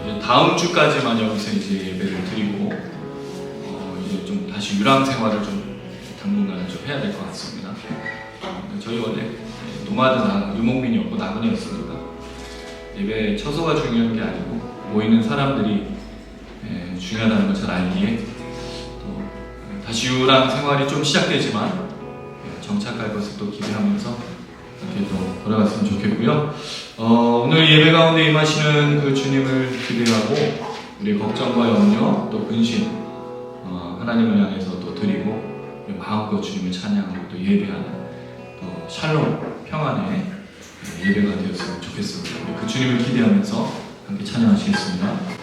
이제 다음 주까지만 여기서 이제 예배를 드리고 이제 좀 다시 유랑 생활을 좀 당분간 좀 해야 될 것 같습니다. 저희 원래 노마드 유목민이었고 나그네였으니까 예배 처소가 중요한 게 아니고 모이는 사람들이 중요하다는 걸 잘 알기에 또 다시 유랑 생활이 좀 시작되지만 정착할 것을 또 기대하면서 이렇게 또 돌아갔으면 좋겠고요. 오늘 예배 가운데 임하시는 그 주님을 기대하고 우리 걱정과 염려 또 근심 하나님을 향해서 또 드리고 마음껏 주님을 찬양하고 또 예배하는 또 샬롬 평안의 예배가 되었으면 좋겠습니다. 우리 그 주님을 기대하면서 함께 찬양하시겠습니다.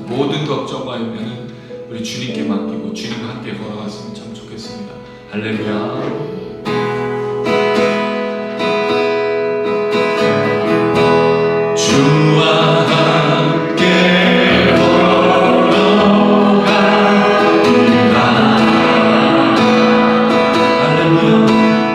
모든 걱정과 염려는 우리 주님께 맡기고 주님과 함께 걸어갔으면 참 좋겠습니다. 할렐루야. 할렐루야.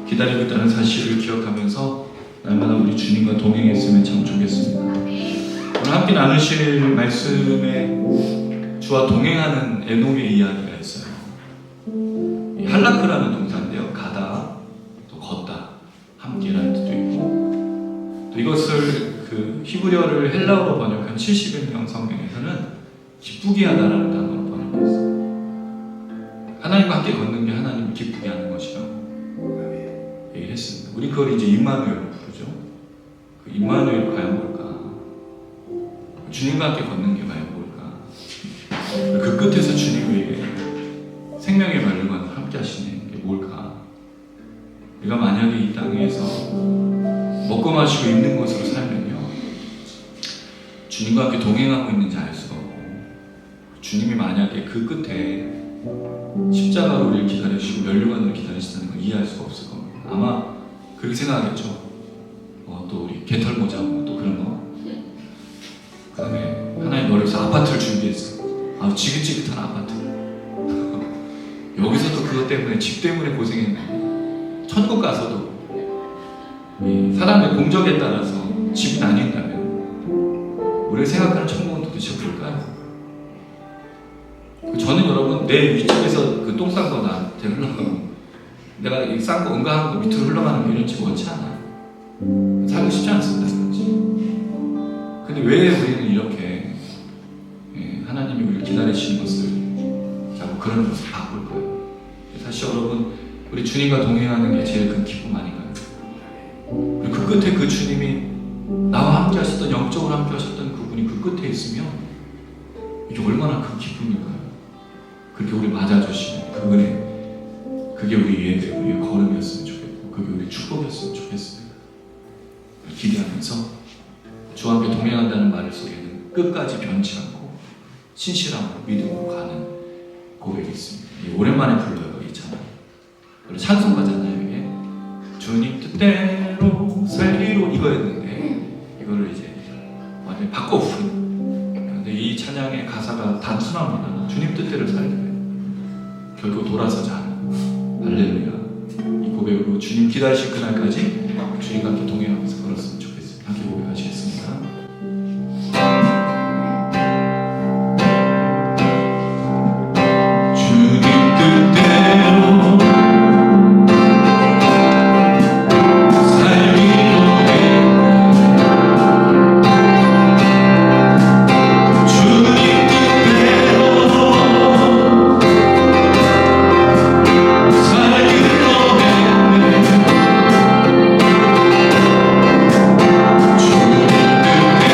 기다리고 있다는 사실을 기억하면서 날마다 우리 주님과 동행했으면 참 좋겠습니다. 오늘 함께 나누실 말씀에 주와 동행하는 에녹의 이야기가 있어요. 이 할라크라는 동사인데요. 가다, 또 걷다, 함께라는 뜻도 있고, 또 이것을 그 히브리어를 헬라어로 번역한 70인명 성경에서는 기쁘게 하다라는 단어로 번역했어요. 하나님과 함께 걷는 게 하나님을 기쁘게 하는 것이라고 얘기를 했습니다. 우리 그걸 이제 임마누엘로 부르죠. 그 임마누엘 과연 뭘까? 주님과 함께 걷는 게 과연 뭘까? 그 끝에서 주님이 우리에게 생명의 말과 함께 하시는 게 뭘까? 우리가 만약에 이 땅에서 먹고 마시고 입는 것으로 살면요, 주님과 함께 동행하고 있는지 알 수가 없고, 주님이 만약에 그 끝에 십자가로 우리를 기다리시고 면류관으로 기다리신다는 걸 이해할 수가 없을 겁니다. 아마 그렇게 생각하겠죠. 또 우리 개털모자 또 그런 거. 그 다음에 하나님 머리에서 아파트를 준비했어. 지긋지긋한 아파트. 여기서도 그것 때문에 집 때문에 고생했는데 천국 가서도 사람의 공적에 따라서 집이 나뉜다면 우리가 생각하는 천국은 도대체 뭘까요? 저는 여러분 내 위쪽에서 그 똥 싼 거 나한테 흘러가고 내가 이 싼 거 응가한 거 밑으로 흘러가는 거 이런 집 원치 않아요. 살고 싶지 않습니다. 그렇지. 근데 왜 우리는 이렇게 하나님이 우리를 기다리시는 것을 자꾸 그런 것을 바꿀 거예요? 사실 여러분 우리 주님과 동행하는 게 제일 큰 기쁨 아닌가요? 그리고 그 끝에 그 주님이 나와 함께 하셨던 영적으로 함께 하셨던 그분이 그 끝에 있으면 이게 얼마나 큰 기쁨일까요? 그렇게 우리 맞아주시는 그 은혜, 그게 우리 예배, 우리의 걸음이었으면 좋겠고 그게 우리 축복이었으면 좋겠습니다. 기대하면서 주와 함께 동행한다는 말 속에는 끝까지 변치 않고 신실함으로 믿음으로 가는 고백이 있습니다. 오랜만에 불러요, 이 찬양. 찬송가잖아요, 이게. 주님 뜻대로 살기로 이거였는데 이거를 이제 완전히 바꿔 부른. 근데 이 찬양의 가사가 단순합니다. 주님 뜻대로 살기로. 결국 돌아서지 않고 할렐루야. 이 고백으로 주님 기다리실 그날까지 주님과 함께 동행하면서 걸었으면 좋겠습니다. 함께 고백하시겠습니다. 주님 뜻대로 살기로 해. 주님 뜻대로 살기로 했네. 주님 뜻대로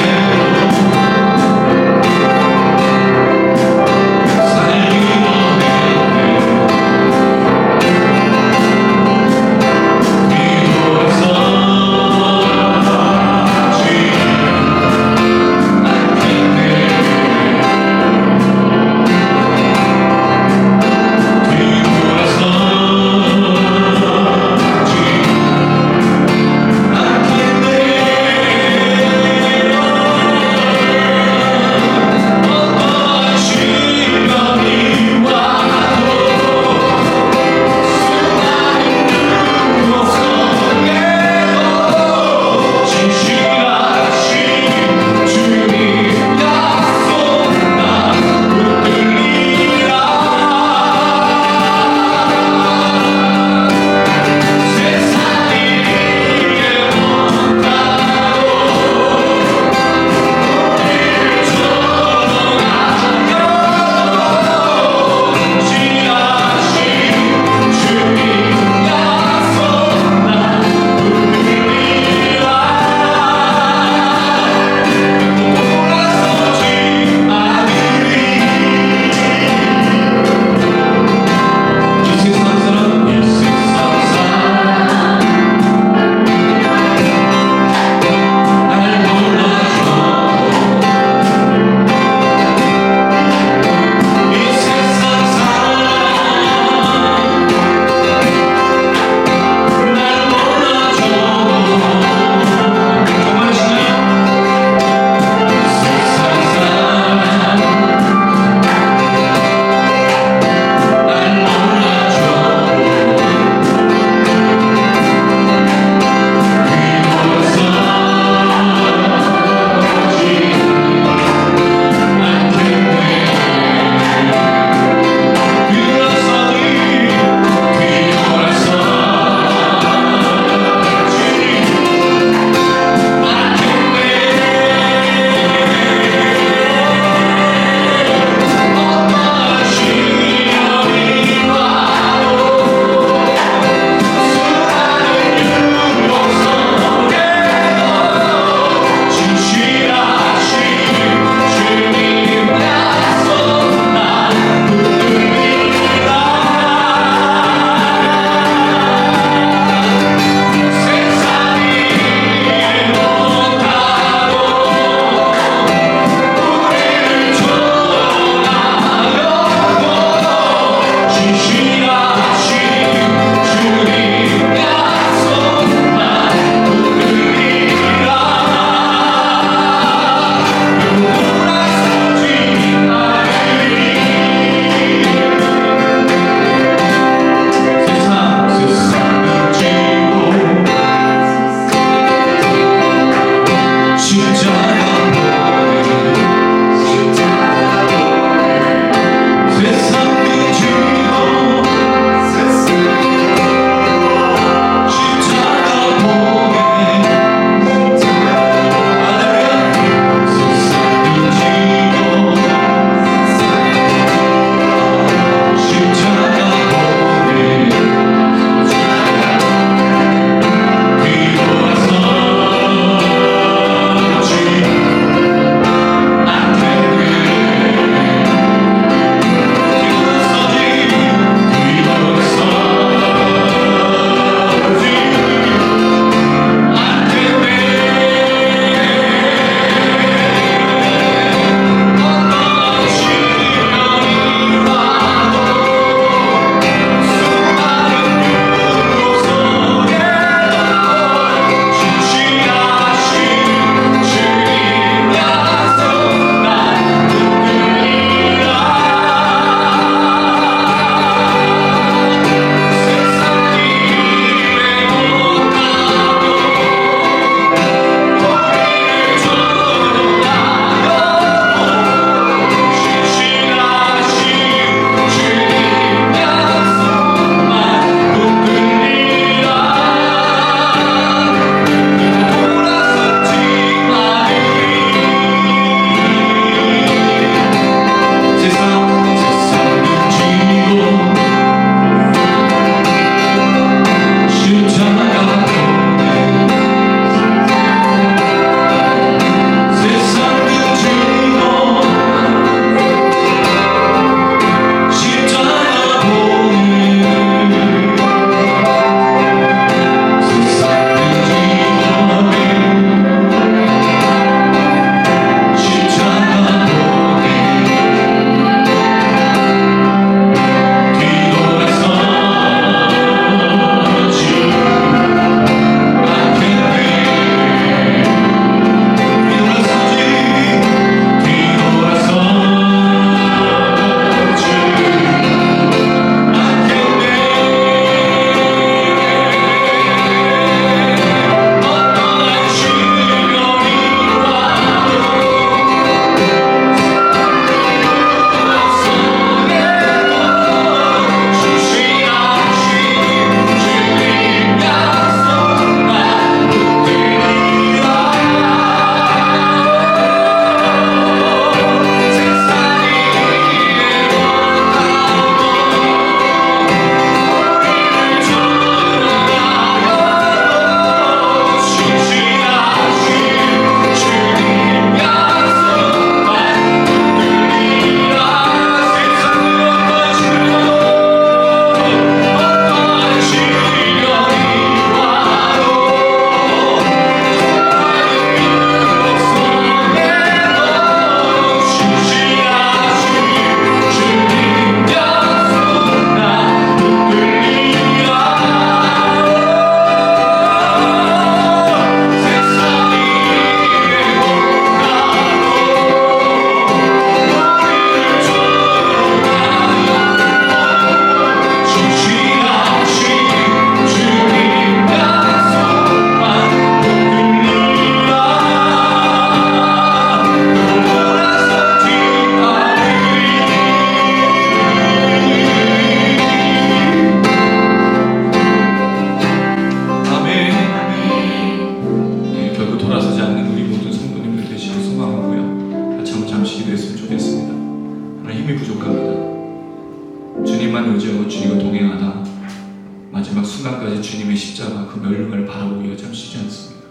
그 멸류관을 바라보기가 참 쉽지 않습니다.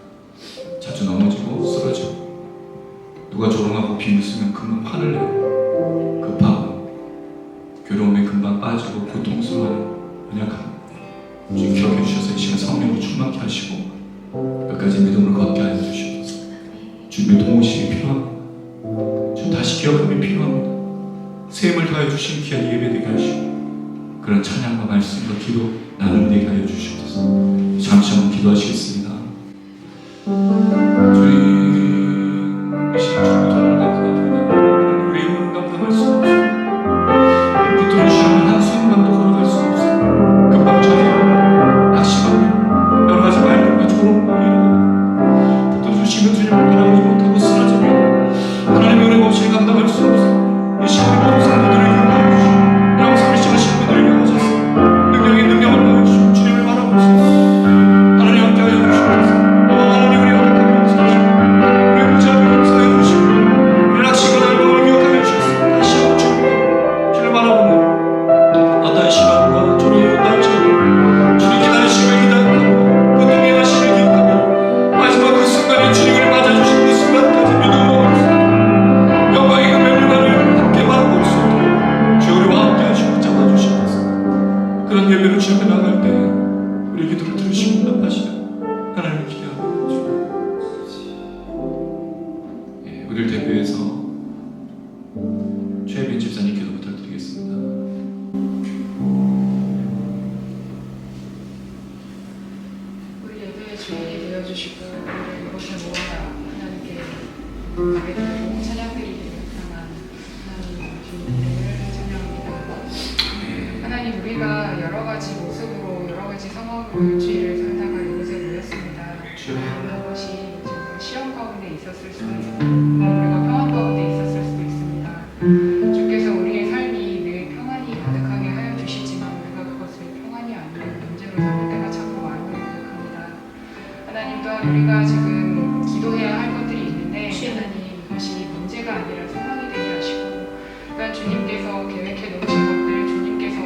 자주 넘어지고 쓰러지고 누가 조롱하고 비웃으면 금방 화를 내고 급하고 괴로움에 금방 빠지고 고통스러워하는 연약함 주님 기억해 주셔서 이 시간 성령으로 충만케 하시고 끝까지 믿음을 걷게 하여 주시옵소서. 주님의 도우심이 필요합니다. 좀 다시 기억함이 필요합니다. 셈을 더해 주신 귀한 예배 되게 하시고 그런 찬양과 말씀과 기도 나눔 되게 하여 주시옵소서. 잠시 한번 기도하시겠습니다. 주님, 이 시간 주님을 돌아가고 우리의 힘을 감당할 수 없어. 붙들어 주시면 한순간도 걸어갈 수 없어. 금방 전에 낙심하고 여러 가지 말들과 조롱과 이러고 붙들어 주시면 주님을 바라보지 못하고 쓰러지며 하나님의 은혜가 없이 감당할 수 없어. 이 시간에 모든 성도들을 위하여 주시고 영상을 시청하시는 분들을 위하여 주셔서 능력을 더해 주시고 주님을 바라볼 수 있어. 하나님 함께 하여 주시옵소서. 하나님 우리 허락하며 용서하시고 우리 부자를 용서해 주시고 우리 낙심과 날마음을 기억하여 주셔서 다시 한번 주님을 바라보는 어떠한 신앙과 조롱이 온다는 주님 기다리시며 기다리고 그 등에 하시를 기억하며 마지막 그 순간에 주님을 맞아주신 그 순간까지 믿음으로 영광의 그 멸류관을 함께 바라볼 수 있도록 주 우리와 함께 하시고 잡아주시옵소서. 그런 예배로 주 앞에 나갈 때 우리 기도를 들으시고 응답하시는 하나님을 기대하고 우리를 대표해서 최혜빈 집사님 기도 부탁드리겠습니다. 우리 예배의 주인이 되어주시고 우리를 이곳에 모아 하나님께 가게 되고 찬양드리기를 향한 하나님 주님을 찬양합니다. 하나님 우리가 여러 가지 모습으로 여러 가지 상황으로 일주일을 살다가 이곳에 모였습니다. 그것이 정말 시험 가운데 있었을 수도 있고 우리가 평안 가운데 있었을 수도 있습니다. 주께서 우리의 삶이 늘 평안이 가득하게 하여 주시지만 우리가 그것을 평안이 아닌 문제로 삼을 때가 참으로 많이 고백합니다. 하나님 또한 우리가 지금 기도해야 할 것들이 있는데 하나님 이것이 문제가 아니라 상황이 되게 하시고 또한 주님께서 계획해 놓으신 것들 주님께서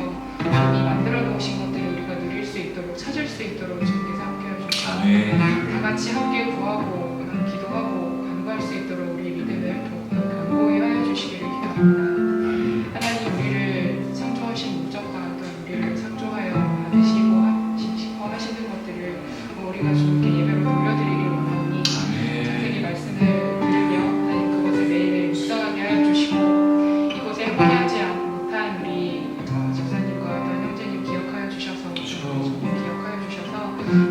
이미 만들어 놓으신 것들을 우리가 누릴 수 있도록 찾을 수 있도록 주님께서 함께 해주시고 다 같이 함께 구하고 기도하고 간구할 수 있도록 우리 믿음을 더욱 견고히 하여 주시기를 기도합니다. 하나님 우리를 창조하신 목적과 또 우리를 창조하여 받으시고 싶어 하시는 것들을 우리가 주님께 예배로 돌려드리길 원하오니 자세히 말씀을 들으며 하나님 그것을 매일매일 묵상하게 하여 주시고 이곳에 함께하지 못한 우리 집사님과 또 형제님 기억하여 주셔서 주님 기억하여 주셔서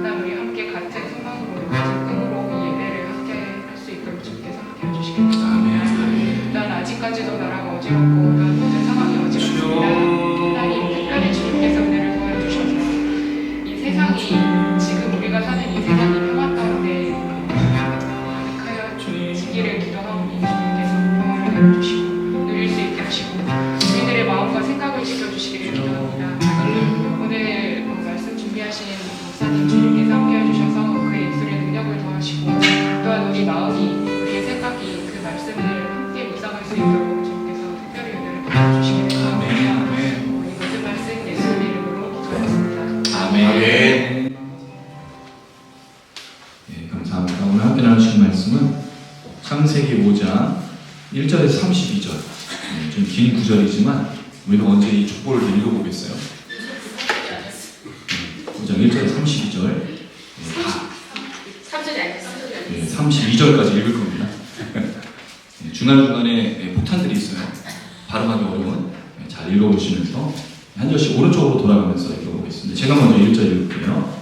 난 우리 함께 같은 소망으로 같은 꿈으로 이 예배를 함께 할 수 있도록 주님께서 함께 해주시길 바랍니다. 난 아직까지도 나라가 어지럽고 난 모든 상황이 어지럽습니다. 하나님 특별히 주님께서 은혜를 도와주셔서 이 세상이 지금 우리가 사는 이 세상이 평안 가운데 가득하여 지기를 기도하오니 주님께서 평안을 가르주시고 누릴 수 있게 하시고 우리들의 마음과 생각을 지켜주시기를 기도합니다. 오늘 말씀 준비하신 목사님 주님께서 함께 해주셔서 그의 입술에 능력을 더하시고 또한 우리 마음이 우리의 생각이 그 말씀을 함께 묵상할 수 있도록 주님께서 특별히 은혜를 더해주시기를 기도합니다. 이 모든 말씀 예수님의 이름으로 기도하였습니다. 아멘. 감사합니다. 오늘 함께 나누신 말씀은 창세기 5장 1절에서 32절. 좀 긴 구절이지만 우리가 먼저 이 족보를 읽어보겠어요. 5장 1절에서 32절. 32절까지 읽을 겁니다. 중간중간에 폭탄들이 있어요. 발음하기 어려운. 잘 읽어보시면서 한 절씩 오른쪽으로 돌아가면서 읽어보겠습니다. 제가 먼저 1절 읽을게요.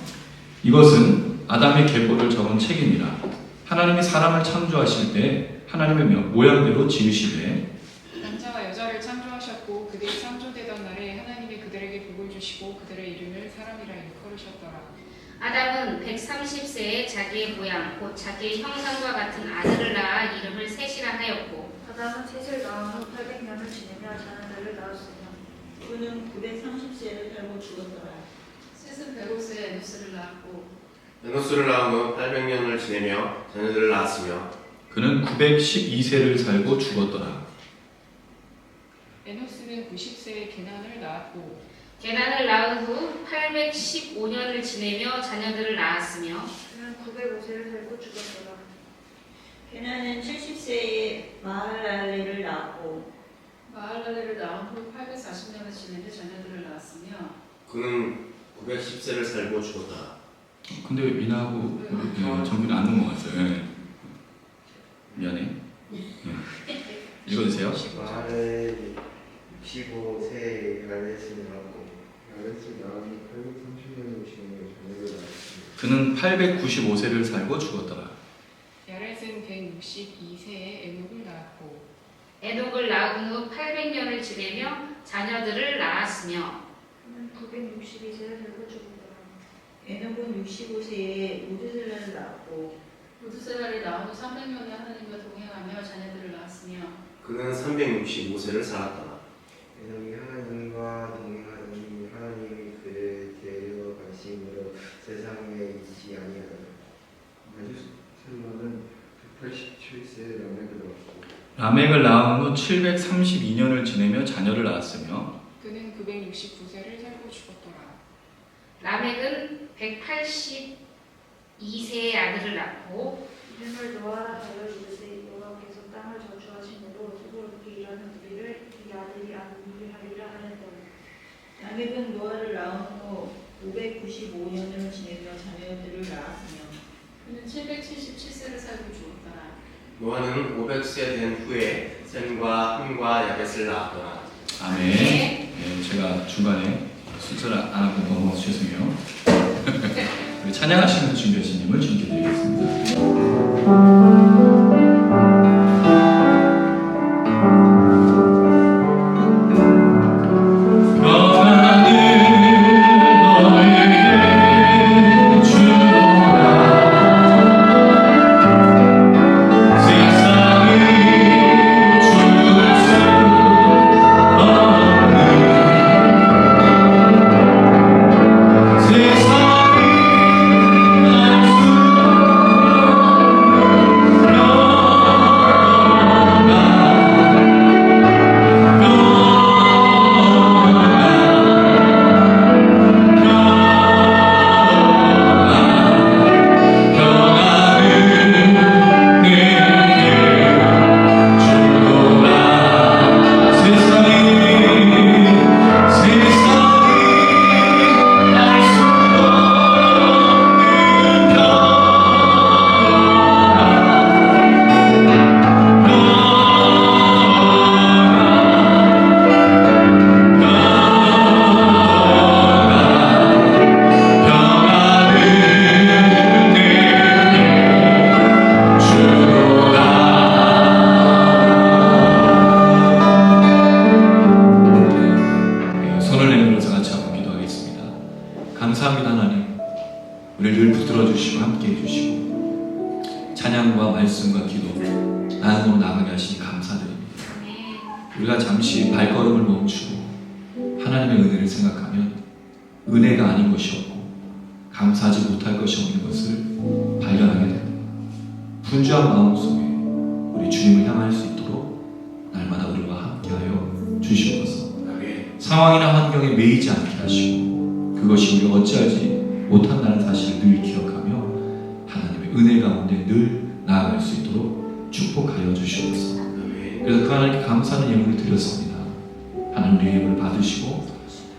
이것은 아담의 계보를 적은 책임이라. 하나님이 사람을 창조하실 때 하나님의 모양대로 지으시되 남자와 여자를 창조하셨고 그들이 창조되던 날에 하나님이 그들에게 복을 주시고 그들의 이름을 사람이라 일컬으셨더라. 아담은 130세에 자기의 모양 곧 자기의 형상과 같은 아들을 낳아 이름을 셋이라 하였고 아담은 셋을 낳은 후 800년을 지내며 자녀들을 낳았으며 그는 930세를 살고 죽었더라. 셋은 베로스의 에노스를 낳았고 에노스를 낳은 후 800년을 지내며 자녀들을 낳았으며 그는 912세를 살고 죽었더라. 에노스는 90세에 게난을 낳았고 게난을 낳은 후 815년을 지내며 자녀들을 낳았으며 그는 905세를 살고 죽었더라. 게나는 70세에 마할랄레를 낳았고 마할랄레를 낳은 후 840년을 지내며 자녀들을 낳았으며 그는 910세를 살고 죽었다. 근데 왜 미나하고 정규는 안 넘어갔어요? 예. 미안해. 예. 읽어주세요. 말을 65세에 야렛을 낳고 야렛을 낳은 830년을 지내며 자녀를 낳았습니다. 그는 895세를 살고 죽었더라. 야렛은 162세에 에녹을 낳았고 에녹을 낳은 후 800년을 지내며 자녀들을 낳았으며 그는 962세를 살고 죽었더라. 에녹은 65세에 우드셀라를 낳았고 무드셀라를 낳은 후 300년에 하나님과 동행하며 자녀들을 낳았으며 그는 365세를 살았다. 에녹이 하나님과 동행하더니 하나님이 그를 데려가심으로 세상에 있지 아니하더라. 마주셀라는 187세에 라멕을 낳았고 라멕을 낳은 후 732년을 지내며 자녀를 낳았으며 그는 969세를 살고 죽었더라. 라멕은 182세의 아들을 낳고 이름을 노아라 하여 이르되 여호와께서 땅을 저주하심으로 수고롭게 일하는 우리를 이 아들이 안위를 하리라 하였더라. 라멕은 노아를 낳은 후 595년을 지내며 자녀들을 낳았으며 그는 777세를 살고 죽었더라. 노아는 500세 된 후에 셈과 함과 야벳을 낳았더라. 아멘. 예, 제가 중간에 순서를 안 하고 넘어가서 죄송해요. 우리 찬양하시는 준비하신 님을 주님께 드리겠습니다. 감사합니다. 하나님, 우리를 늘 붙들어주시고 함께해 주시고 찬양과 말씀과 기도 나음으로 나가게 하시니 감사드립니다. 우리가 잠시 발걸음을 멈추고 하나님의 은혜를 생각하면 은혜가 아닌 것이 없고 감사하지 못할 것이 없는 것을 발견하게 됩니다. 분주한 마음 속에 우리 주님을 향할 수 있도록 날마다 우리와 함께하여 주시옵소서. 상황이나 환경에 매이지 않게 하시고 그것이 우리가 어찌하지 못한다는 사실을 늘 기억하며 하나님의 은혜 가운데 늘 나아갈 수 있도록 축복하여 주시옵소서. 그래서 그 하나님께 감사하는 예물을 드렸습니다. 하나님 우리의 예물을 받으시고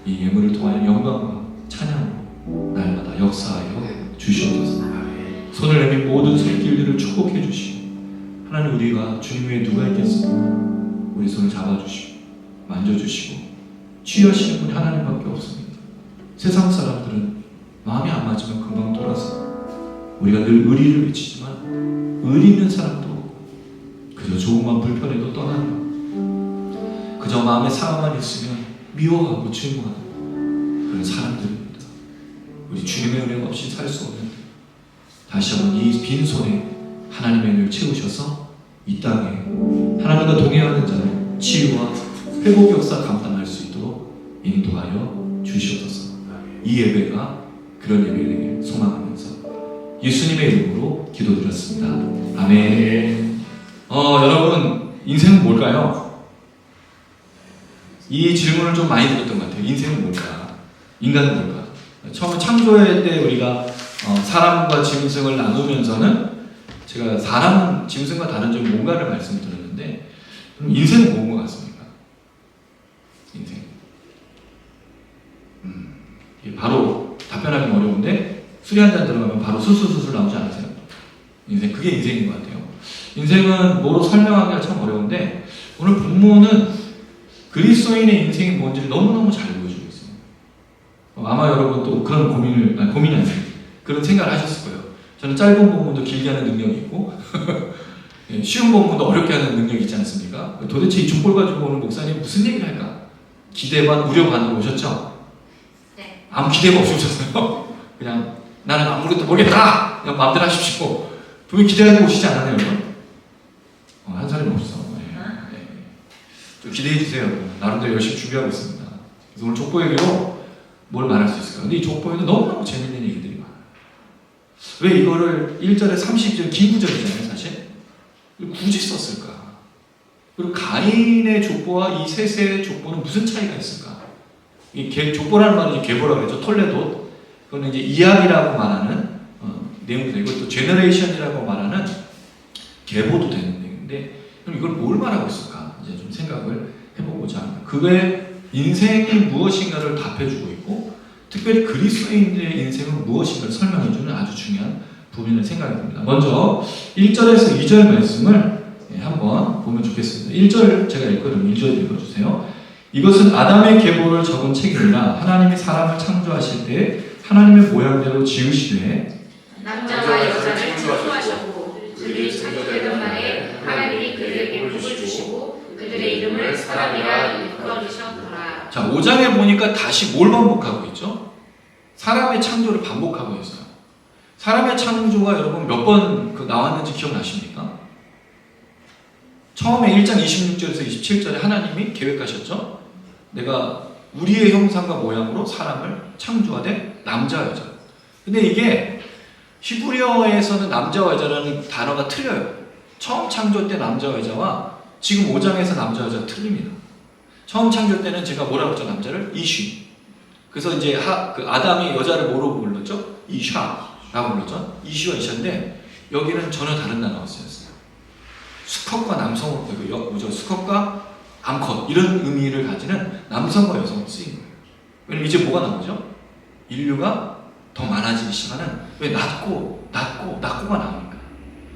이 예물을 통하여 영광과 찬양으로 날마다 역사하여 주시옵소서. 손을 내민 모든 손길들을 축복해 주시고 하나님 우리가 주님 외에 누가 있겠습니까? 우리 손을 잡아주시고 만져주시고 치유하시는 분이 하나님밖에 없습니다. 세상 사람들은 마음이 안 맞으면 금방 돌아서 우리가 늘 의리를 외치지만 의리 있는 사람도 그저 조금만 불편해도 떠나며 그저 마음에 상함만 있으면 미워하고 증오하는 그런 사람들입니다. 우리 주님의 은혜가 없이 살 수 없는데 다시 한번 이 빈손에 하나님의 은혜를 채우셔서 이 땅에 하나님과 동행하는 자를 치유와 회복 역사 감당할 수 있도록 인도하여 주시옵소서. 이 예배가 그런 예배가 되길 소망하면서 예수님의 이름으로 기도드렸습니다. 아멘. 여러분 인생은 뭘까요? 이 질문을 좀 많이 드렸던 것 같아요. 인생은 뭘까? 인간은 뭘까? 처음에 창조할 때 우리가 사람과 짐승을 나누면서는 제가 사람은 짐승과 다른 점이 뭔가를 말씀드렸는데 그럼 인생은 뭔 것 같습니까? 인생. 이게 바로 답변하기 어려운데 술이 한 잔 들어가면 바로 술술술술 나오지 않으세요? 인생. 그게 인생인 것 같아요. 인생은 뭐로 설명하기가 참 어려운데 오늘 본문은 그리스도인의 인생이 뭔지를 너무너무 잘 보여주고 있어요. 아마 여러분 또 그런 고민이 아니에요. 그런 생각을 하셨을 거예요. 저는 짧은 본문도 길게 하는 능력이 있고 쉬운 본문도 어렵게 하는 능력이 있지 않습니까? 도대체 이 족볼 가지고 오늘 목사님 무슨 얘기를 할까? 기대 반, 우려 반으로 오셨죠? 네. 아무 기대가 없이 오셨어요. 그냥 나는 아무것도 모르겠다! 그냥 마음대로 하십시오. 분명히 기대하고 오시지 않았나요, 여러분? 한 사람이 없어. 네. 좀 기대해 주세요. 나름대로 열심히 준비하고 있습니다. 그래서 오늘 족보에게로 뭘 말할 수 있을까? 근데 이 족보에도 너무너무 재밌는 얘기들이 많아요. 왜 이거를 1절에 30절 긴 구절이잖아요, 사실. 굳이 썼을까? 그리고 가인의 족보와 이 셋의 족보는 무슨 차이가 있을까? 이 족보라는 말은 계보라고 하죠. 톨레도. 그거는 이제 이야기라고 말하는 내용도 되고 또 제너레이션이라고 말하는 계보도 되는 내용인데 그럼 이걸 뭘 말하고 있을까? 이제 좀 생각을 해보고자 합니다. 그의 인생이 무엇인가를 답해주고 있고 특별히 그리스도인들의 인생은 무엇인가를 설명해주는 아주 중요한 부분을 생각이 듭니다. 먼저 1절에서 2절 말씀을 한번 보면 좋겠습니다. 1절 제가 읽거든요. 1절 읽어주세요. 이것은 아담의 계보를 적은 책이니라. 하나님이 사람을 창조하실 때 하나님의 모양대로 지으시되 남자와 여자를 창조하셨고 그들이 창조되던 날에 하나님이 그들에게 복을 주시고 그들의 이름을 사람이라 일컬으셨더라. 자, 5장에 보니까 다시 뭘 반복하고 있죠? 사람의 창조를 반복하고 있어요. 사람의 창조가 여러분 몇 번 나왔는지 기억나십니까? 처음에 1장 26절에서 27절에 하나님이 계획하셨죠? 내가 우리의 형상과 모양으로 사람을 창조하되 남자와 여자. 근데 이게 히브리어에서는 남자와 여자라는 단어가 틀려요. 처음 창조 때 남자와 여자와 지금 5장에서 남자와 여자가 틀립니다. 처음 창조 때는 제가 뭐라고 했죠? 남자를 이쉬. 그래서 이제 아담이 여자를 뭐로 불렀죠? 이샤라고 불렀죠? 이쉬와 이샤인데 여기는 전혀 다른 단어가 쓰였어요. 수컷과 남성, 수컷과 암컷 이런 의미를 가지는 남성과 여성으로 쓰인 거예요. 왜냐면 이제 뭐가 나오죠? 인류가 더 많아지기 시작하는 왜 낮고가 나오니까.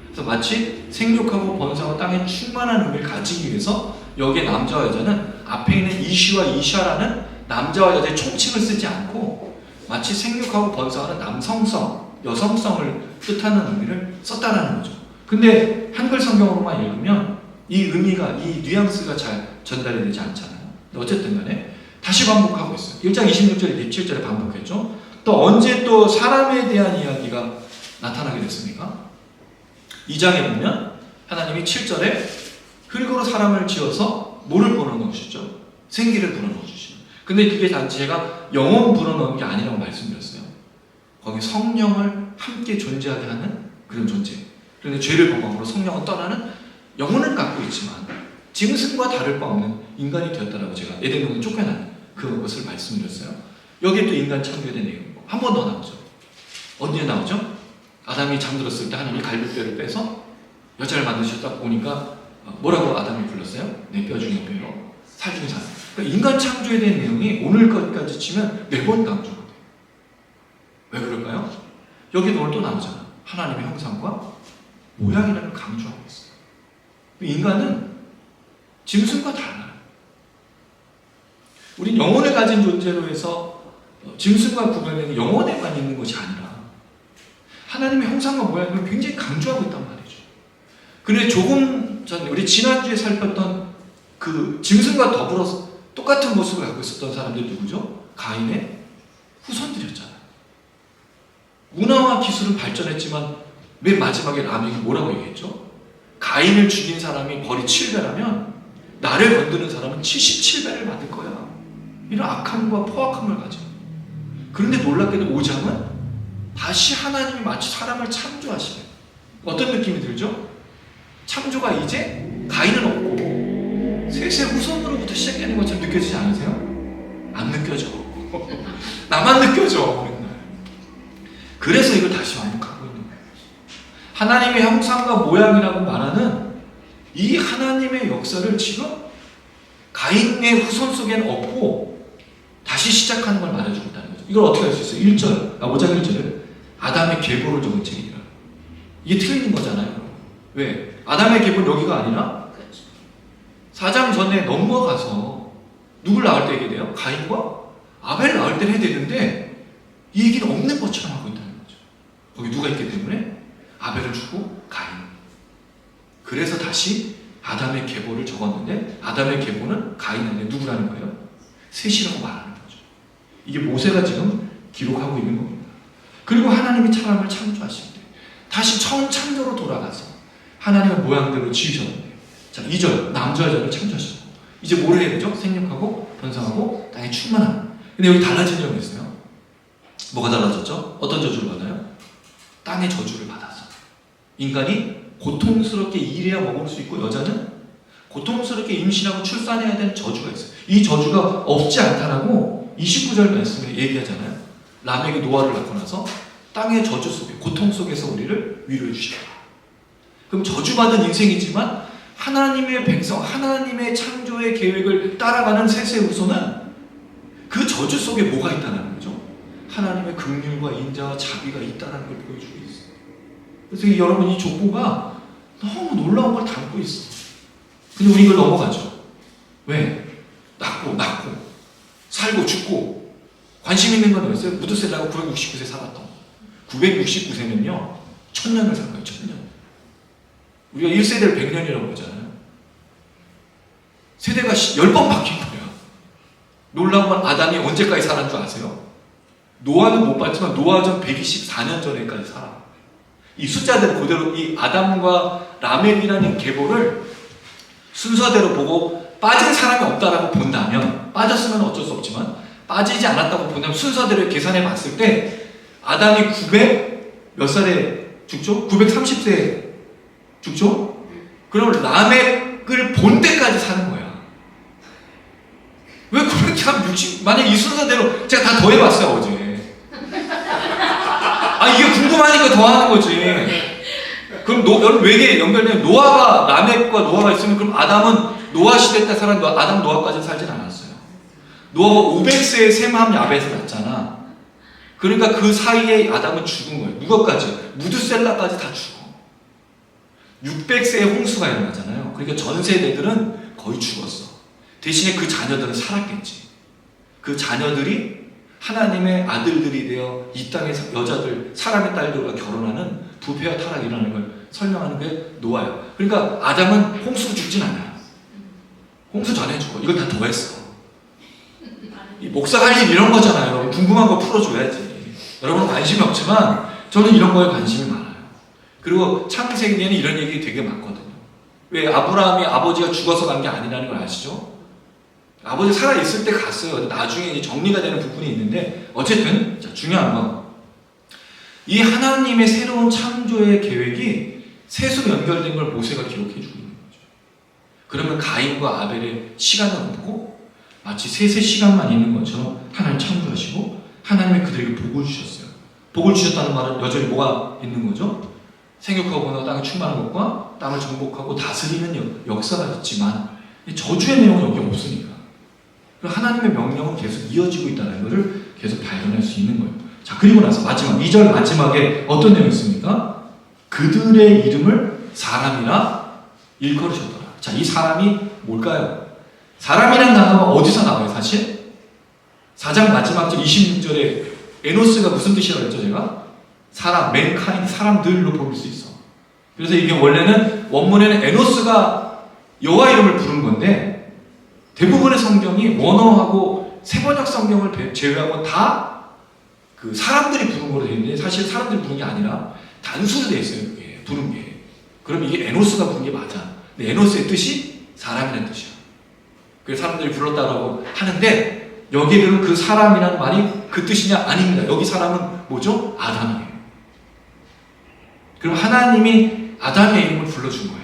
그래서 마치 생육하고 번성하고 땅에 충만한 의미를 가지기 위해서 여기에 남자와 여자는 앞에 있는 이시와 이샤라는 남자와 여자의 총칭을 쓰지 않고 마치 생육하고 번성하는 남성성, 여성성을 뜻하는 의미를 썼다라는 거죠. 근데 한글 성경으로만 읽으면 이 의미가, 이 뉘앙스가 잘 전달이 되지 않잖아요. 어쨌든 간에 다시 반복하고 있어요. 1장 26절, 27절에 반복했죠. 또 언제 또 사람에 대한 이야기가 나타나게 됐습니까? 2장에 보면 하나님이 7절에 흙으로 사람을 지어서 뭐를 불어넣으셨죠? 생기를 불어넣으시죠. 근데 그게 단지 제가 영혼 불어넣은 게 아니라고 말씀드렸어요. 거기 성령을 함께 존재하게 하는 그런 존재. 그런데 죄를 범함으로 성령은 떠나는 영혼을 갖고 있지만 짐승과 다를 바 없는 인간이 되었다라고 제가 에덴동산 쫓겨난 그것을 말씀드렸어요. 여기에 또 인간 창조에 대한 내용이고 한 번 더 나오죠. 언제 나오죠? 아담이 잠들었을 때 하나님이 갈비뼈를 빼서 여자를 만드셨다 보니까 뭐라고 아담이 불렀어요? 내 뼈 중에 뼈요, 살 중에 살. 그러니까 인간 창조에 대한 내용이 오늘 것까지 치면 4번 강조가 돼요. 왜 그럴까요? 여기도 오늘 또 나오잖아. 하나님의 형상과 모양이라는 걸 강조하고 있어요. 인간은 짐승과 달라요. 우린 영혼을 가진 존재로 해서 짐승과 구별되는 영혼에만 있는 것이 아니라 하나님의 형상과 모양을 굉장히 강조하고 있단 말이죠. 그런데 조금 전 우리 지난주에 살폈던 그 짐승과 더불어서 똑같은 모습을 갖고 있었던 사람들이 누구죠? 가인의 후손들이었잖아요. 문화와 기술은 발전했지만 맨 마지막에 라멕이 뭐라고 얘기했죠? 가인을 죽인 사람이 벌이 7배라면 나를 건드는 사람은 77배를 받을 거야. 이런 악함과 포악함을 가지고. 그런데 놀랍게도 5장은 다시 하나님이 마치 사람을 창조하시네. 어떤 느낌이 들죠? 창조가 이제 가인은 없고 셋의 후손으로부터 시작되는 것처럼 느껴지지 않으세요? 안 느껴져. 나만 느껴져. 맨날. 그래서 이걸 다시 완벽하고 있는 거예요. 하나님의 형상과 모양이라고 말하는 이 하나님의 역사를 지금 가인의 후손 속에는 없고 다시 시작하는 걸 말해주고 있다는 거죠. 이걸 어떻게 할 수 있어요? 5장 1절을 아담의 계보를 적은 책이라. 이게 틀린 거잖아요. 왜? 아담의 계보는 여기가 아니라 4장 전에 넘어가서 누굴 낳을 때 얘기해요? 가인과 아벨을 낳을 때 해야 되는데 이 얘기는 없는 것처럼 하고 있다는 거죠. 거기 누가 있기 때문에 아벨을 주고 가인. 그래서 다시 아담의 계보를 적었는데 아담의 계보는 가인한테 누구라는 거예요? 셋이라고 말하는 거죠. 이게 모세가 지금 기록하고 있는 겁니다. 그리고 하나님이 사람을 창조하실 때 다시 처음 창조로 돌아가서 하나님의 모양대로 지으셨는데 자 2절 남자 여자를 창조하셨고 이제 뭘 해야 되죠? 생육하고 번성하고 땅에 충만하는. 근데 여기 달라진 점이 있어요. 뭐가 달라졌죠? 어떤 저주를 받아요? 땅의 저주를 받아서 인간이 고통스럽게 일해야 먹을 수 있고 여자는 고통스럽게 임신하고 출산해야 되는 저주가 있어요. 이 저주가 없지 않다라고 29절 말씀에 얘기하잖아요. 라멕이 노아를 낳고 나서 땅의 저주 속에 고통 속에서 우리를 위로해 주시다. 그럼 저주받은 인생이지만 하나님의 백성, 하나님의 창조의 계획을 따라가는 셋의 후손은 그 저주 속에 뭐가 있다는 거죠? 하나님의 긍휼과 인자와 자비가 있다는 걸 보여주고 있어요. 그래서 여러분 이 족보가 너무 놀라운 걸 담고 있어. 근데 우리 이걸 넘어가죠. 왜? 낳고 살고 죽고 관심 있는 건 뭐였어요? 무드셀라가 969세 살았던 거. 969세면요 1000년을 산 거예요. 1000년. 우리가 1세대를 100년이라고 보잖아요. 세대가 10번 바뀐 거예요. 놀라운 건 아담이 언제까지 살았는 줄 아세요? 노아는 못 봤지만 노아 전 124년 전에까지 살아. 이 숫자대로 그대로 이 아담과 라멕이라는 계보를 순서대로 보고 빠진 사람이 없다라고 본다면, 빠졌으면 어쩔 수 없지만 빠지지 않았다고 본다면 순서대로 계산해 봤을 때 아담이 900 몇 살에 죽죠? 930세에 죽죠? 그럼 라멕을 본 때까지 사는 거야. 왜 그렇게 하면 60, 만약 이 순서대로 제가 다 더해봤어요 어제. 아 이게 궁금하니까 더하는 거지. 그럼 여러분 왜 연결되면 노아가 라멕과 노아가 있으면 그럼 아담은 노아 시대 때 살았는데 아담 노아까지 살진 않았어요. 노아가 500세에 셈함 야벳을 낳잖아. 그러니까 그 사이에 아담은 죽은 거예요. 누가까지? 무드셀라까지 다 죽어. 600세에 홍수가 일어나잖아요. 그러니까 전 세대들은 거의 죽었어. 대신에 그 자녀들은 살았겠지. 그 자녀들이 하나님의 아들들이 되어 이 땅에서 여자들, 사람의 딸들과 결혼하는 부패와 타락이 일어나는 걸 설명하는 게 노아예요. 그러니까 아담은 홍수로 죽진 않아요. 홍수 전에 죽어. 이걸 다 더했어. 이 목사가 할 일 이런 거잖아요. 여러분 궁금한 거 풀어줘야지. 여러분은 관심이 없지만 저는 이런 거에 관심이 많아요. 그리고 창세기에는 이런 얘기 되게 많거든요. 왜 아브라함이 아버지가 죽어서 간 게 아니라는 걸 아시죠? 아버지 살아있을 때 갔어요. 나중에 이제 정리가 되는 부분이 있는데 어쨌든 자, 중요한 건 이 하나님의 새로운 창조의 계획이 셋으로 연결된 걸 모세가 기록해 주고 있는 거죠. 그러면 가인과 아벨의 시간은 없고 마치 셋의 시간만 있는 것처럼 하나님 창조하시고 하나님이 그들에게 복을 주셨어요. 복을 주셨다는 말은 여전히 뭐가 있는 거죠? 생육하고 번성하고 땅에 충만한 것과 땅을 정복하고 다스리는 역사가 있지만 저주의 내용은 여기 없으니까 하나님의 명령은 계속 이어지고 있다는 것을 계속 발견할 수 있는 거예요. 자, 그리고 나서 마지막 2절 마지막에 어떤 내용이 있습니까? 그들의 이름을 사람이라 일컬으셨더라. 자, 이 사람이 뭘까요? 사람이라는 단어가 어디서 나와요, 사실? 4장 마지막 절 26절에 에노스가 무슨 뜻이라고 했죠, 제가? 사람, 맨카인, 사람들로 볼 수 있어. 그래서 이게 원래는 원문에는 에노스가 여호와 이름을 부른 건데 대부분의 성경이 원어하고 세번역 성경을 제외하고 다 그 사람들이 부른 거로 되어 있는데 사실 사람들이 부른 게 아니라 단수로 되어 있어요. 이게 부른 게. 그럼 이게 에노스가 부른 게 맞아. 근데 에노스의 뜻이 사람이라는 뜻이야. 그래서 사람들이 불렀다라고 하는데 여기에 그럼 그 사람이라는 말이 그 뜻이냐? 아닙니다. 여기 사람은 뭐죠? 아담이에요. 그럼 하나님이 아담의 이름을 불러준 거야.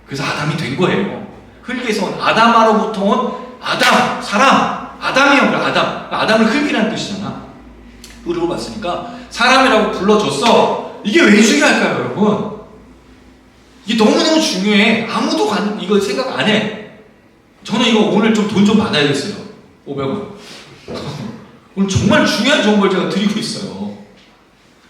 그래서 아담이 된 거예요. 흙에서 온 아담아로부터 온 아담, 사람, 아담이요. 아담을 흙이라는 뜻이잖아. 으로 봤으니까 사람이라고 불러줬어. 이게 왜 중요할까요, 여러분? 이게 너무너무 중요해. 아무도 이거 생각 안 해. 저는 이거 오늘 좀 돈 좀 받아야겠어요. 500원. 오늘 정말 중요한 정보를 제가 드리고 있어요.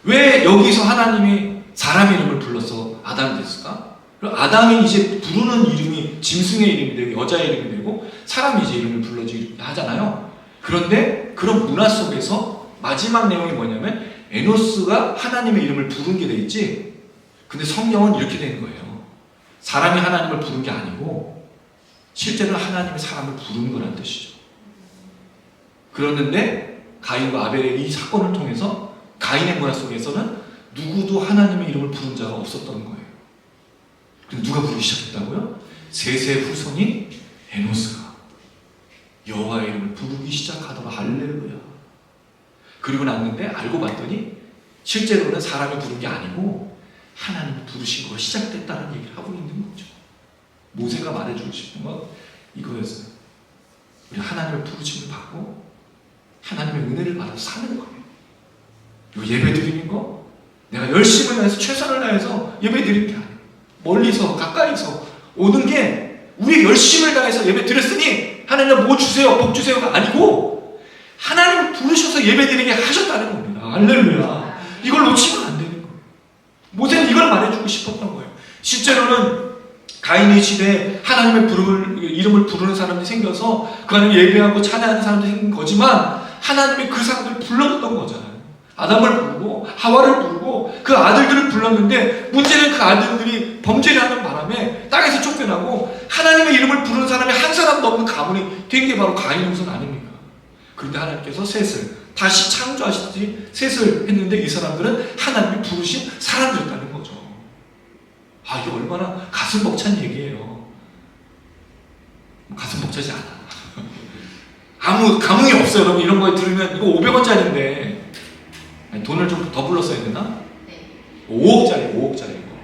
왜 여기서 하나님이 사람 이름을 불러서 아담이 됐을까? 그럼 아담이 이제 부르는 이름이 짐승의 이름이 되고 여자의 이름이 되고 사람이 이제 이름을 불러지 하잖아요. 그런데 그런 문화 속에서 마지막 내용이 뭐냐면 에노스가 하나님의 이름을 부른 게 돼 있지. 근데 성경은 이렇게 되는 거예요. 사람이 하나님을 부른 게 아니고 실제로 하나님이 사람을 부른 거란 뜻이죠. 그러는데 가인과 아벨의 이 사건을 통해서 가인의 문화 속에서는 누구도 하나님의 이름을 부른 자가 없었던 거예요. 근데 누가 부르기 시작했다고요? 셋의 후손인 에노스가 여호와의 이름을 부르기 시작하더라. 할렐루야. 그리고 났는데 알고 봤더니 실제로는 사람이 부른 게 아니고 하나님이 부르신 거가 시작됐다는 얘기를 하고 있는 거죠. 모세가 말해주고 싶은 건 이거였어요. 우리 하나님의 부르심을 받고 하나님의 은혜를 받아서 사는 거예요. 이 예배 드리는 거 내가 열심을 다해서 최선을 다해서 예배 드리는 게 아니에요. 멀리서 가까이서 오는 게 우리 열심을 다해서 예배 드렸으니 하나님 뭐 주세요 복 주세요가 아니고 하나님 부르셔서 예배 드리게 하셨다는 겁니다. 할렐루야. 이걸 놓치면 안 되는 거예요. 모세는 이걸 말해주고 싶었던 거예요. 실제로는 가인의 시대에 하나님의 이름을 부르는 사람들이 생겨서 그 하나님 예배하고 찬양하는 사람들이 생긴 거지만 하나님이 그 사람들을 불렀던 거잖아요. 아담을 부르고 하와를 부르고 그 아들들을 불렀는데 문제는 그 아들들이 범죄를 하는 바람에 땅에서 쫓겨나고 하나님의 이름을 부르는 사람이 한 사람도 없는 가문이 된 게 바로 가인의 후손 아닙니까? 그런데 하나님께서 셋을 다시 창조하시듯이 셋을 했는데 이 사람들은 하나님이 부르신 사람들이었다는 거죠. 아, 이게 얼마나 가슴 벅찬 얘기예요. 가슴 벅차지 않아. 아무 감흥이 없어요. 여러분 이런 거 들으면 이거 500원짜리인데 돈을 좀 더 불렀어야 되나? 5억짜리 거.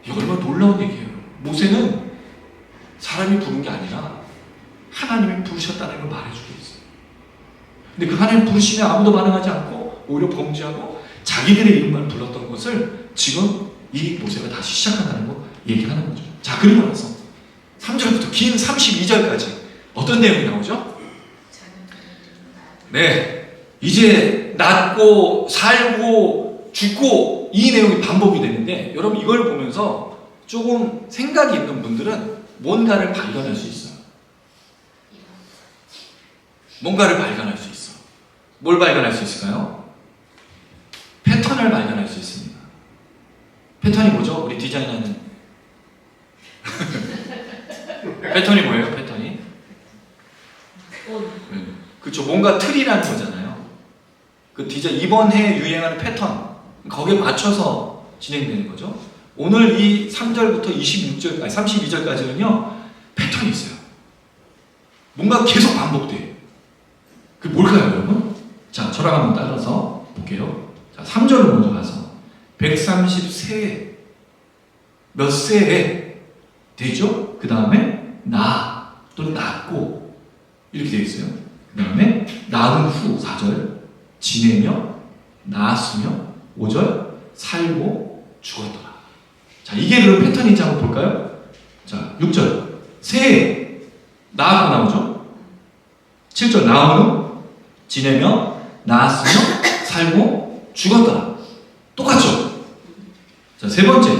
이게 얼마나 놀라운 얘기예요. 모세는 사람이 부른 게 아니라 하나님이 부르셨다는 걸 말해주고 있어요. 근데 그 하나님 부르심에 아무도 반응하지 않고 오히려 범죄하고 자기들의 이름만 불렀던 것을 지금 이 모세가 다시 시작한다는 거 얘기하는 거죠. 자, 그리고 나서 3절부터 긴 32절까지 어떤 내용이 나오죠? 네. 이제 낳고 살고 죽고 이 내용이 반복이 되는데 여러분 이걸 보면서 조금 생각이 있는 분들은 뭔가를 발견할 수 있어요. 뭔가를 발견할 수 있어. 뭘 발견할 수 있을까요? 패턴을 발견할 수 있습니다. 패턴이 뭐죠? 우리 디자인하는 패턴이 뭐예요? 패턴이? 그렇죠. 뭔가 틀이라는 거잖아요. 그 디자인 이번 해 유행하는 패턴 거기에 맞춰서 진행되는 거죠. 오늘 이 3절부터 32절까지는요 패턴이 있어요. 뭔가 계속 반복돼요. 그게 뭘까요, 여러분? 자, 저랑 한번 따라서 볼게요. 자, 3절로 먼저 가서 130세에 몇 세에 되죠? 그 다음에 나 또는 낳고 이렇게 되어 있어요. 그 다음에 낳은 후 4절 지내며 낳았으며 5절 살고 죽었더라. 자, 이게 그런 패턴인지 한번 볼까요? 자, 6절 새해 낳았고 나오죠? 7절 낳은 후 지내며 낳았으며 살고 죽었더라. 똑같죠? 자, 세 번째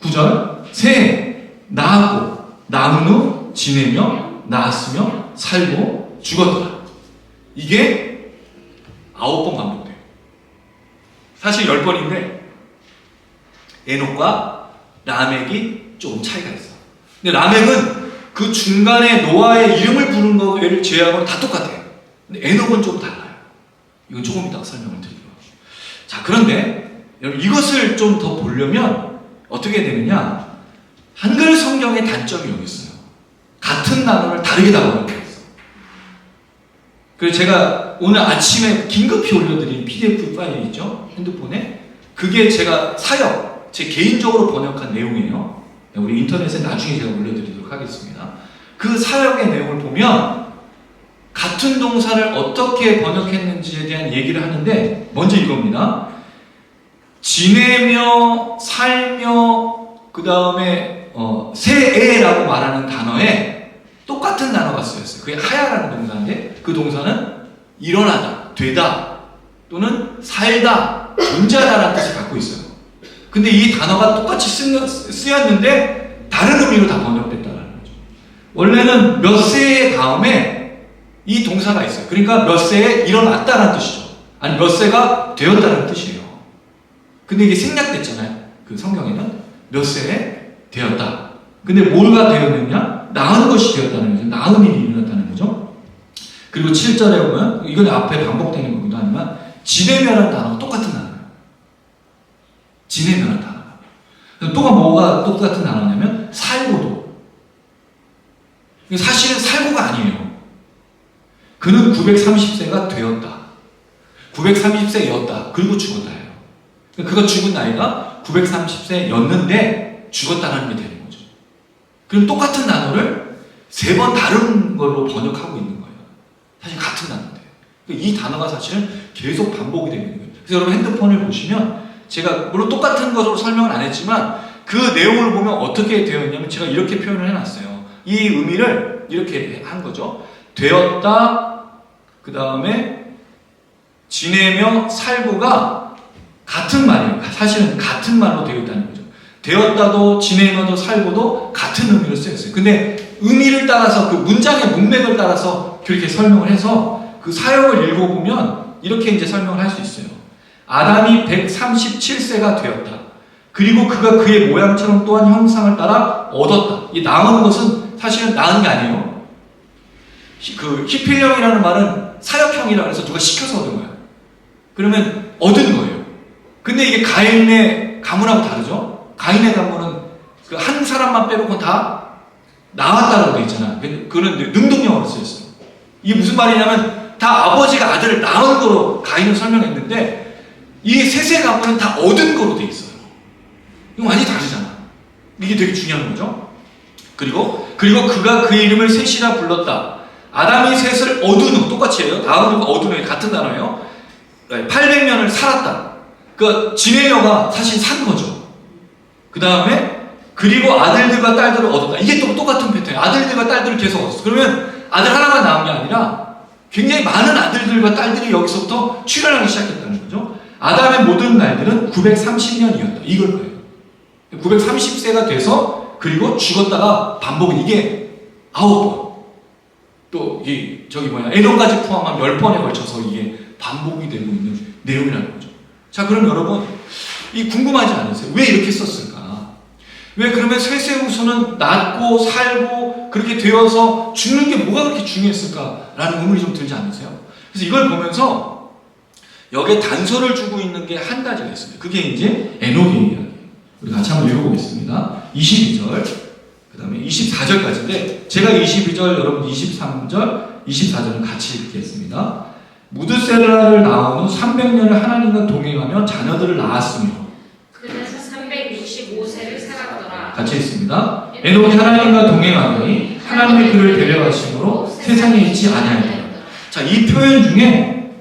9절 새해 낳았고 낳은 후 지내며 낳았으며 살고 죽었더라. 이게 9번 반복돼요. 사실 10번인데 에녹과 라멕이 조금 차이가 있어. 근데 라멕은 그 중간에 노아의 이름을 부르는 거를 제외하고는 다 똑같아요. 근데 에녹은 좀 달라요. 이건 조금 이따가 설명을 드릴게요. 자, 그런데 여러분 이것을 좀 더 보려면 어떻게 되느냐? 한글 성경의 단점이 여기 있어요. 같은 단어를 다르게 답하는 게 있어. 그래서 제가 오늘 아침에 긴급히 올려드린 PDF 파일이 있죠? 핸드폰에. 그게 제가 사역, 제 개인적으로 번역한 내용이에요. 우리 인터넷에 나중에 제가 올려드리도록 하겠습니다. 그 사역의 내용을 보면 같은 동사를 어떻게 번역했는지에 대한 얘기를 하는데 먼저 이겁니다. 지내며 살며 그 다음에 새에라고 말하는 단어에 똑같은 단어가 쓰였어요. 그게 하야라는 동사인데 그 동사는 일어나다, 되다 또는 살다, 존재하다라는 뜻을 갖고 있어요. 근데 이 단어가 똑같이 쓰였는데 다른 의미로 다 번역됐다라는 거죠. 원래는 몇 세의 다음에 이 동사가 있어요. 그러니까 몇 세에 일어났다라는 뜻이죠. 아니 몇 세가 되었다는 뜻이에요. 근데 이게 생략됐잖아요. 그 성경에는 몇 세에 되었다. 근데 뭐가 되었느냐? 낳은 것이 되었다는 거죠. 낳은 일이 일어났다는 거죠. 그리고 7절에 보면 이건 앞에 반복되는 거기도 하지만 지내며라는 단어가 똑같은 단어예요. 지내며라는 단어가. 또 뭐가 똑같은 단어냐면 살고도. 사실은 살고가 아니에요. 그는 930세가 되었다. 930세였다. 그리고 죽었다 해요. 그가 죽은 나이가 930세였는데 죽었다는 게 되는 거죠. 그럼 똑같은 단어를 3번 다른 걸로 번역하고 있는 거예요. 사실 같은 단어인데. 이 단어가 사실은 계속 반복이 되는 거예요. 그래서 여러분 핸드폰을 보시면 제가 물론 똑같은 것으로 설명을 안 했지만 그 내용을 보면 어떻게 되어 있냐면 제가 이렇게 표현을 해놨어요. 이 의미를 이렇게 한 거죠. 되었다, 그 다음에 지내며 살고가 같은 말이에요. 사실은 같은 말로 되어 있다는 거죠. 되었다도 지내며도 살고도 같은 의미로 쓰였어요. 근데 의미를 따라서 그 문장의 문맥을 따라서 그렇게 설명을 해서 그 사역을 읽어보면 이렇게 이제 설명을 할 수 있어요. 아담이 137세가 되었다. 그리고 그가 그의 모양처럼 또한 형상을 따라 얻었다. 이 낳은 것은 사실은 낳은 게 아니에요. 그 히필령이라는 말은 사역형이라고 해서 누가 시켜서 얻은 거예요. 그러면 얻은 거예요. 근데 이게 가인의 가문하고 다르죠? 가인의 가문은 그 한 사람만 빼놓고 다 낳았다라고 돼 있잖아. 그는 능동형으로 쓰였어요. 이게 무슨 말이냐면 다 아버지가 아들을 낳은 거로 가인을 설명했는데 이 셋의 가문은 다 얻은 거로 돼 있어요. 이거 완전히 다르잖아. 이게 되게 중요한 거죠. 그리고 그가 그의 이름을 셋이라 불렀다. 아담이 셋을 얻은 후 똑같이 해요. 다음은 얻은 후 같은 단어예요. 800년을 살았다. 그 지내려가 사실 산 거죠. 그 다음에 그리고 아들들과 딸들을 얻었다. 이게 또 똑같은 패턴이에요. 아들들과 딸들을 계속 얻었어. 그러면 아들 하나만 낳은 게 아니라 굉장히 많은 아들들과 딸들이 여기서부터 출현하기 시작했다는 거죠. 아담의 모든 날들은 930년이었다. 이걸 거예요. 930세가 돼서 그리고 죽었다가 반복은 이게 9번. 또 에녹까지 포함한 10번에 걸쳐서 이게 반복이 되고 있는 내용이라는 거죠. 자, 그럼 여러분 이 궁금하지 않으세요? 왜 이렇게 썼을까? 왜 그러면 셋의 후손은 낳고 살고 그렇게 되어서 죽는 게 뭐가 그렇게 중요했을까라는 의문이 좀 들지 않으세요? 그래서 이걸 보면서 여기에 단서를 주고 있는 게 한 가지가 있습니다. 그게 이제 에녹의 이야기. 우리 같이 한번 읽어보겠습니다. 22절, 그 다음에 24절까지인데 제가 22절, 여러분 23절, 24절은 같이 읽겠습니다. 무드셀라를 낳은 후 300년을 하나님과 동행하며 자녀들을 낳았으며 그는 365세를 살았더라. 같이 읽습니다. 에녹이 하나님과 동행하더니 하나님이 그를 데려가심으로 세상에 있지 아니하였다. 자, 이 표현 중에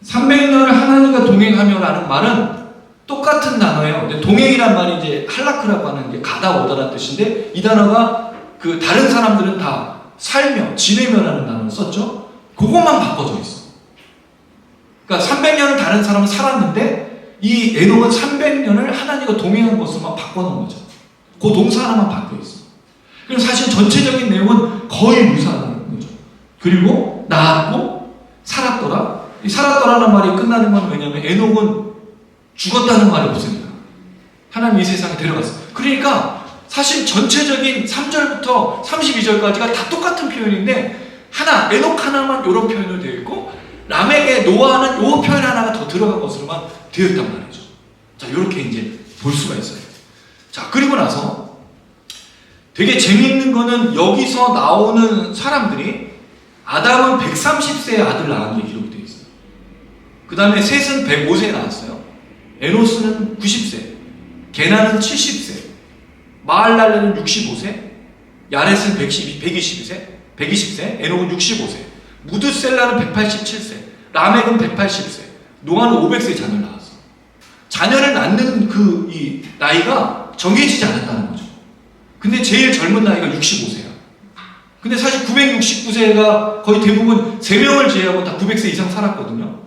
300년을 하나님과 동행하며라는 말은 똑같은 단어예요. 근데 동행이란 말이 이제 할라크라고 하는 게 가다 오다라는 뜻인데 이 단어가 그 다른 사람들은 다 살며 지내며라는 단어를 썼죠. 그것만 바꿔져 있어. 그러니까 300년을 다른 사람은 살았는데 이 에녹은 300년을 하나님과 동행한 것으로만 바꿔놓은 거죠. 그 동사 하나만 바뀌어 있어. 그럼 사실 전체적인 내용은 거의 유사하다는 거죠. 그리고 낳았고 살았더라. 이 살았더라는 말이 끝나는 건 왜냐면 에녹은 죽었다는 말이 없으니까. 하나님이 이 세상에 데려갔어. 그러니까 사실 전체적인 3절부터 32절까지가 다 똑같은 표현인데 에녹 하나만 이런 표현으로 되어 있고 람에게 노아는 이 표현 하나가 더 들어간 것으로만 되어 있단 말이죠. 자, 이렇게 이제 볼 수가 있어요. 자, 그리고 나서 되게 재미있는 거는 여기서 나오는 사람들이 아담은 130세의 아들 낳은 게 기록이 되어 있어요. 그 다음에 셋은 105세에 나왔어요. 에노스는 90세, 게나는 70세, 마할랄레는 65세, 야렛은 120세, 에녹은 65세. 무드셀라는 187세, 라멕은 180세, 노아는 500세의 자녀를 낳았어. 자녀를 낳는 이 나이가 정해지지 않았다는 거죠. 근데 제일 젊은 나이가 65세야. 근데 사실 969세가 거의 대부분 3명을 제외하고 다 900세 이상 살았거든요.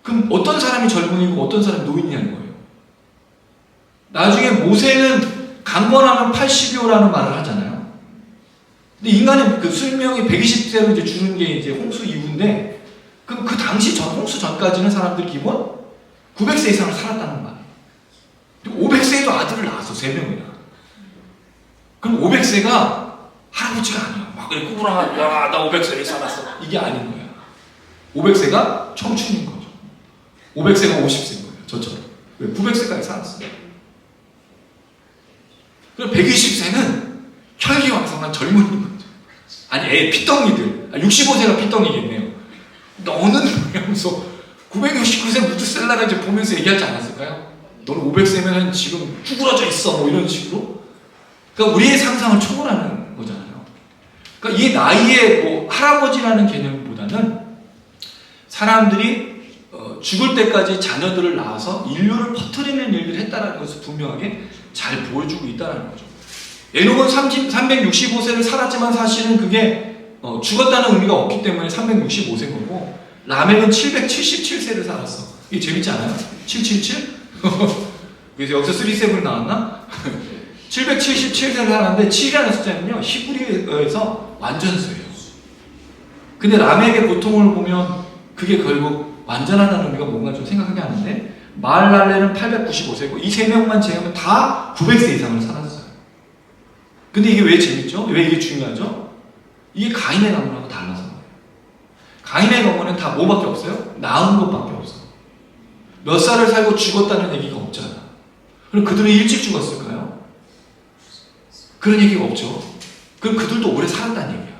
그럼 어떤 사람이 젊은이고 어떤 사람이 노인이냐는 거예요. 나중에 모세는 강건하면 80여라는 말을 하잖아요. 근데 인간의 그 수명이 120세로 이제 주는 게 이제 홍수 이후인데, 그럼 그 당시 홍수 전까지는 사람들 기본 900세 이상을 살았다는 말이에요. 500세에도 아들을 낳았어, 3명이나. 그럼 500세가 할아버지가 아니야. 막 이렇게 꾸불하면, 야, 나 500세를 살았어. 이게 아닌 거야. 500세가 청춘인 거죠. 500세가 50세인 거예요. 저처럼. 왜? 900세까지 살았어요. 그럼 120세는 혈기왕성한 젊은이인 거죠. 아니, 피덩이들. 65세가 피덩이겠네요. 너는 하면서 969세 무드셀라를 이제 보면서 얘기하지 않았을까요? 너는 500세면 지금 쭈그러져 있어. 뭐 이런 식으로. 그러니까 우리의 상상을 초월하는 거잖아요. 그러니까 이 나이에 뭐 할아버지라는 개념보다는 사람들이 죽을 때까지 자녀들을 낳아서 인류를 퍼뜨리는 일들을 했다는 것을 분명하게 잘 보여주고 있다는 거죠. 에녹은 365세를 살았지만 사실은 그게 죽었다는 의미가 없기 때문에 365세인 거고, 라멕은 777세를 살았어. 이게 재밌지 않아요? 777? 그래서 여기서 37 나왔나? 777세를 살았는데 7이라는 숫자는요, 히브리어에서 완전수예요. 근데 라멕의 고통을 보면 그게 결국 완전하다는 의미가 뭔가 좀 생각하게 하는데, 마할랄레는 895세고 이 3명만 제하면 다 900세 이상을 살았어요. 근데 이게 왜 재밌죠? 왜 이게 중요하죠? 이게 가인의 가문하고 달라서 그래요. 가인의 가문은 다 뭐밖에 없어요? 낳은 것밖에 없어. 몇 살을 살고 죽었다는 얘기가 없잖아. 그럼 그들은 일찍 죽었을까요? 그런 얘기가 없죠. 그럼 그들도 오래 살았다는 얘기야.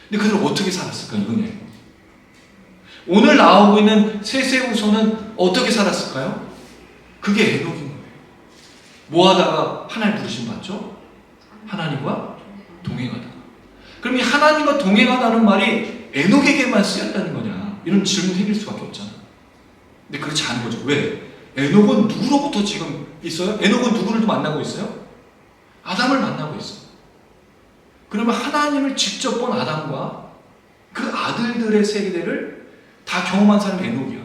근데 그들은 어떻게 살았을까? 이거네. 오늘 나오고 있는 셋의 후손은 어떻게 살았을까요? 그게 에녹인 거예요. 뭐 하다가 하나님 부르심 받죠? 하나님과 동행하다. 그럼 이 하나님과 동행하다는 말이 에녹에게만 쓰였다는 거냐? 이런 질문이 생길 수밖에 없잖아. 근데 그렇지 않은 거죠. 왜? 에녹은 누구로부터 지금 있어요? 에녹은 누구를 만나고 있어요? 아담을 만나고 있어. 그러면 하나님을 직접 본 아담과 그 아들들의 세대를 다 경험한 사람이 에녹이야.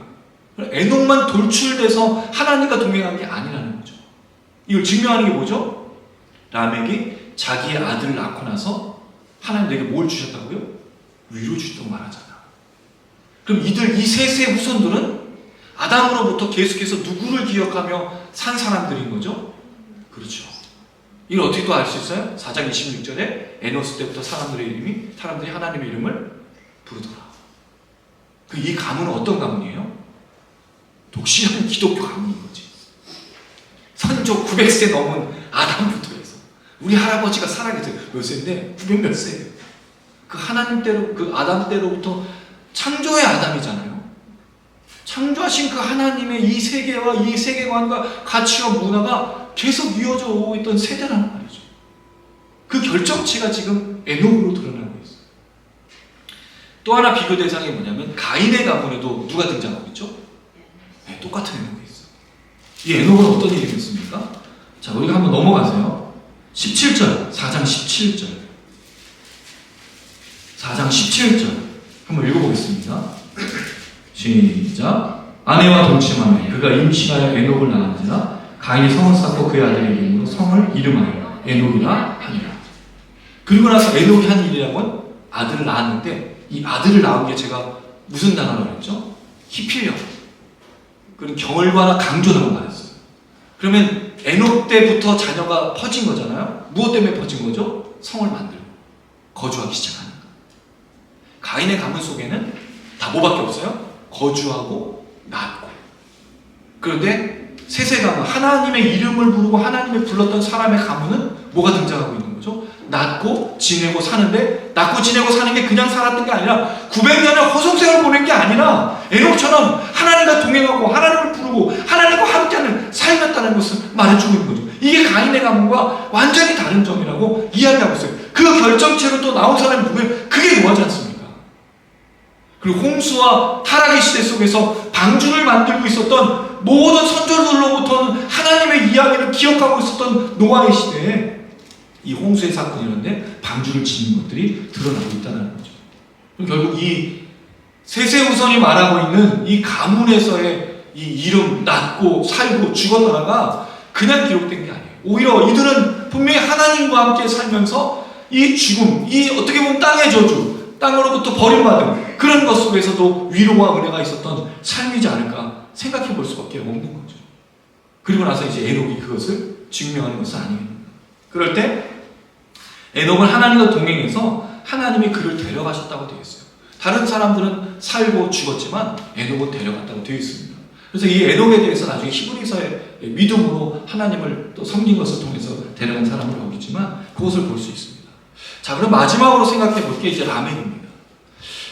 에녹만 돌출돼서 하나님과 동행한 게 아니라는 거죠. 이걸 증명하는 게 뭐죠? 라멕이 자기의 아들을 낳고 나서 하나님 내게 뭘 주셨다고요? 위로 주셨다고 말하잖아. 그럼 이 셋의 후손들은 아담으로부터 계속해서 누구를 기억하며 산 사람들인 거죠? 그렇죠. 이걸 어떻게 또 알 수 있어요? 4장 26절에 에노스 때부터 사람들이 하나님의 이름을 부르더라. 이 가문은 어떤 가문이에요? 독실한 기독교 가문인 거지. 선조 900세 넘은 아담부터 해서 우리 할아버지가 살아계세요. 몇 세인데? 900 몇 세예요. 그 하나님 때로, 그 아담 때로부터 창조의 아담이잖아요. 창조하신 그 하나님의 이 세계와 이 세계관과 가치와 문화가 계속 이어져 오고 있던 세대라는 말이죠. 그 결정체가 지금 에녹으로 드러나고 있어요. 또 하나 비교 대상이 뭐냐면 가인의 가문에도 누가 등장하고 있죠? 네, 똑같은 에녹이 있어요. 이 에녹은 어떤 일이 있습니까? 자, 우리가 한번 넘어가세요. 17절, 4장 17절. 4장 17절. 한번 읽어보겠습니다. 시작. 아내와 동침하며 그가 임신하여 에녹을 낳은지라 가인이 성을 쌓고 그의 아들의 이름으로 성을 이름하여 에녹이라 하니라. 그리고 나서 에녹이 한 일이라고는 아들을 낳았는데, 이 아들을 낳은 게 제가 무슨 단어라고 했죠? 히필령. 그런 경을과나 강조라고 말했어요. 그러면 에녹 때부터 자녀가 퍼진 거잖아요. 무엇 때문에 퍼진 거죠? 성을 만들고 거주하기 시작하는 거. 가인의 가문 속에는 다 뭐밖에 없어요? 거주하고 낳고. 그런데 셋의 가문, 하나님의 이름을 부르고 하나님을 불렀던 사람의 가문은 뭐가 등장하고 있는 거죠? 낳고 지내고 사는데, 낳고 지내고 사는 게 그냥 살았던 게 아니라 900년의 허송생을 보낸 게 아니라 에녹처럼 하나님과 동행하고 하나님을 부르고 하나님과 함께하는 삶이었다는 것을 말해주고 있는 거죠. 이게 가인의 가문과 완전히 다른 점이라고 이야기하고 있어요. 그 결정체로 또 나온 사람이 누구예요? 그게 노아지 않습니까? 그리고 홍수와 타락의 시대 속에서 방주를 만들고 있었던 모든 선조들로부터는 하나님의 이야기를 기억하고 있었던 노아의 시대에 이 홍수의 사건이었는데 방주를 짓는 것들이 드러나고 있다는 거죠. 그럼 결국 이 세세우선이 말하고 있는 이 가문에서의 이 이름, 낳고 살고 죽었다가 그냥 기록된 게 아니에요. 오히려 이들은 분명히 하나님과 함께 살면서 이 죽음, 이 어떻게 보면 땅의 저주, 땅으로부터 버림받은 그런 것 속에서도 위로와 은혜가 있었던 삶이지 않을까 생각해 볼 수밖에 없는 거죠. 그리고 나서 이제 에녹이 그것을 증명하는 것은 아닙니다. 그럴 때 에녹은 하나님과 동행해서 하나님이 그를 데려가셨다고 되어 있어요. 다른 사람들은 살고 죽었지만 에녹은 데려갔다고 되어 있습니다. 그래서 이 에녹에 대해서 나중에 히브리서의 믿음으로 하나님을 또 섬긴 것을 통해서 데려간 사람을 거기지만 그것을 볼 수 있습니다. 자, 그럼 마지막으로 생각해 볼 게 이제 라멕입니다.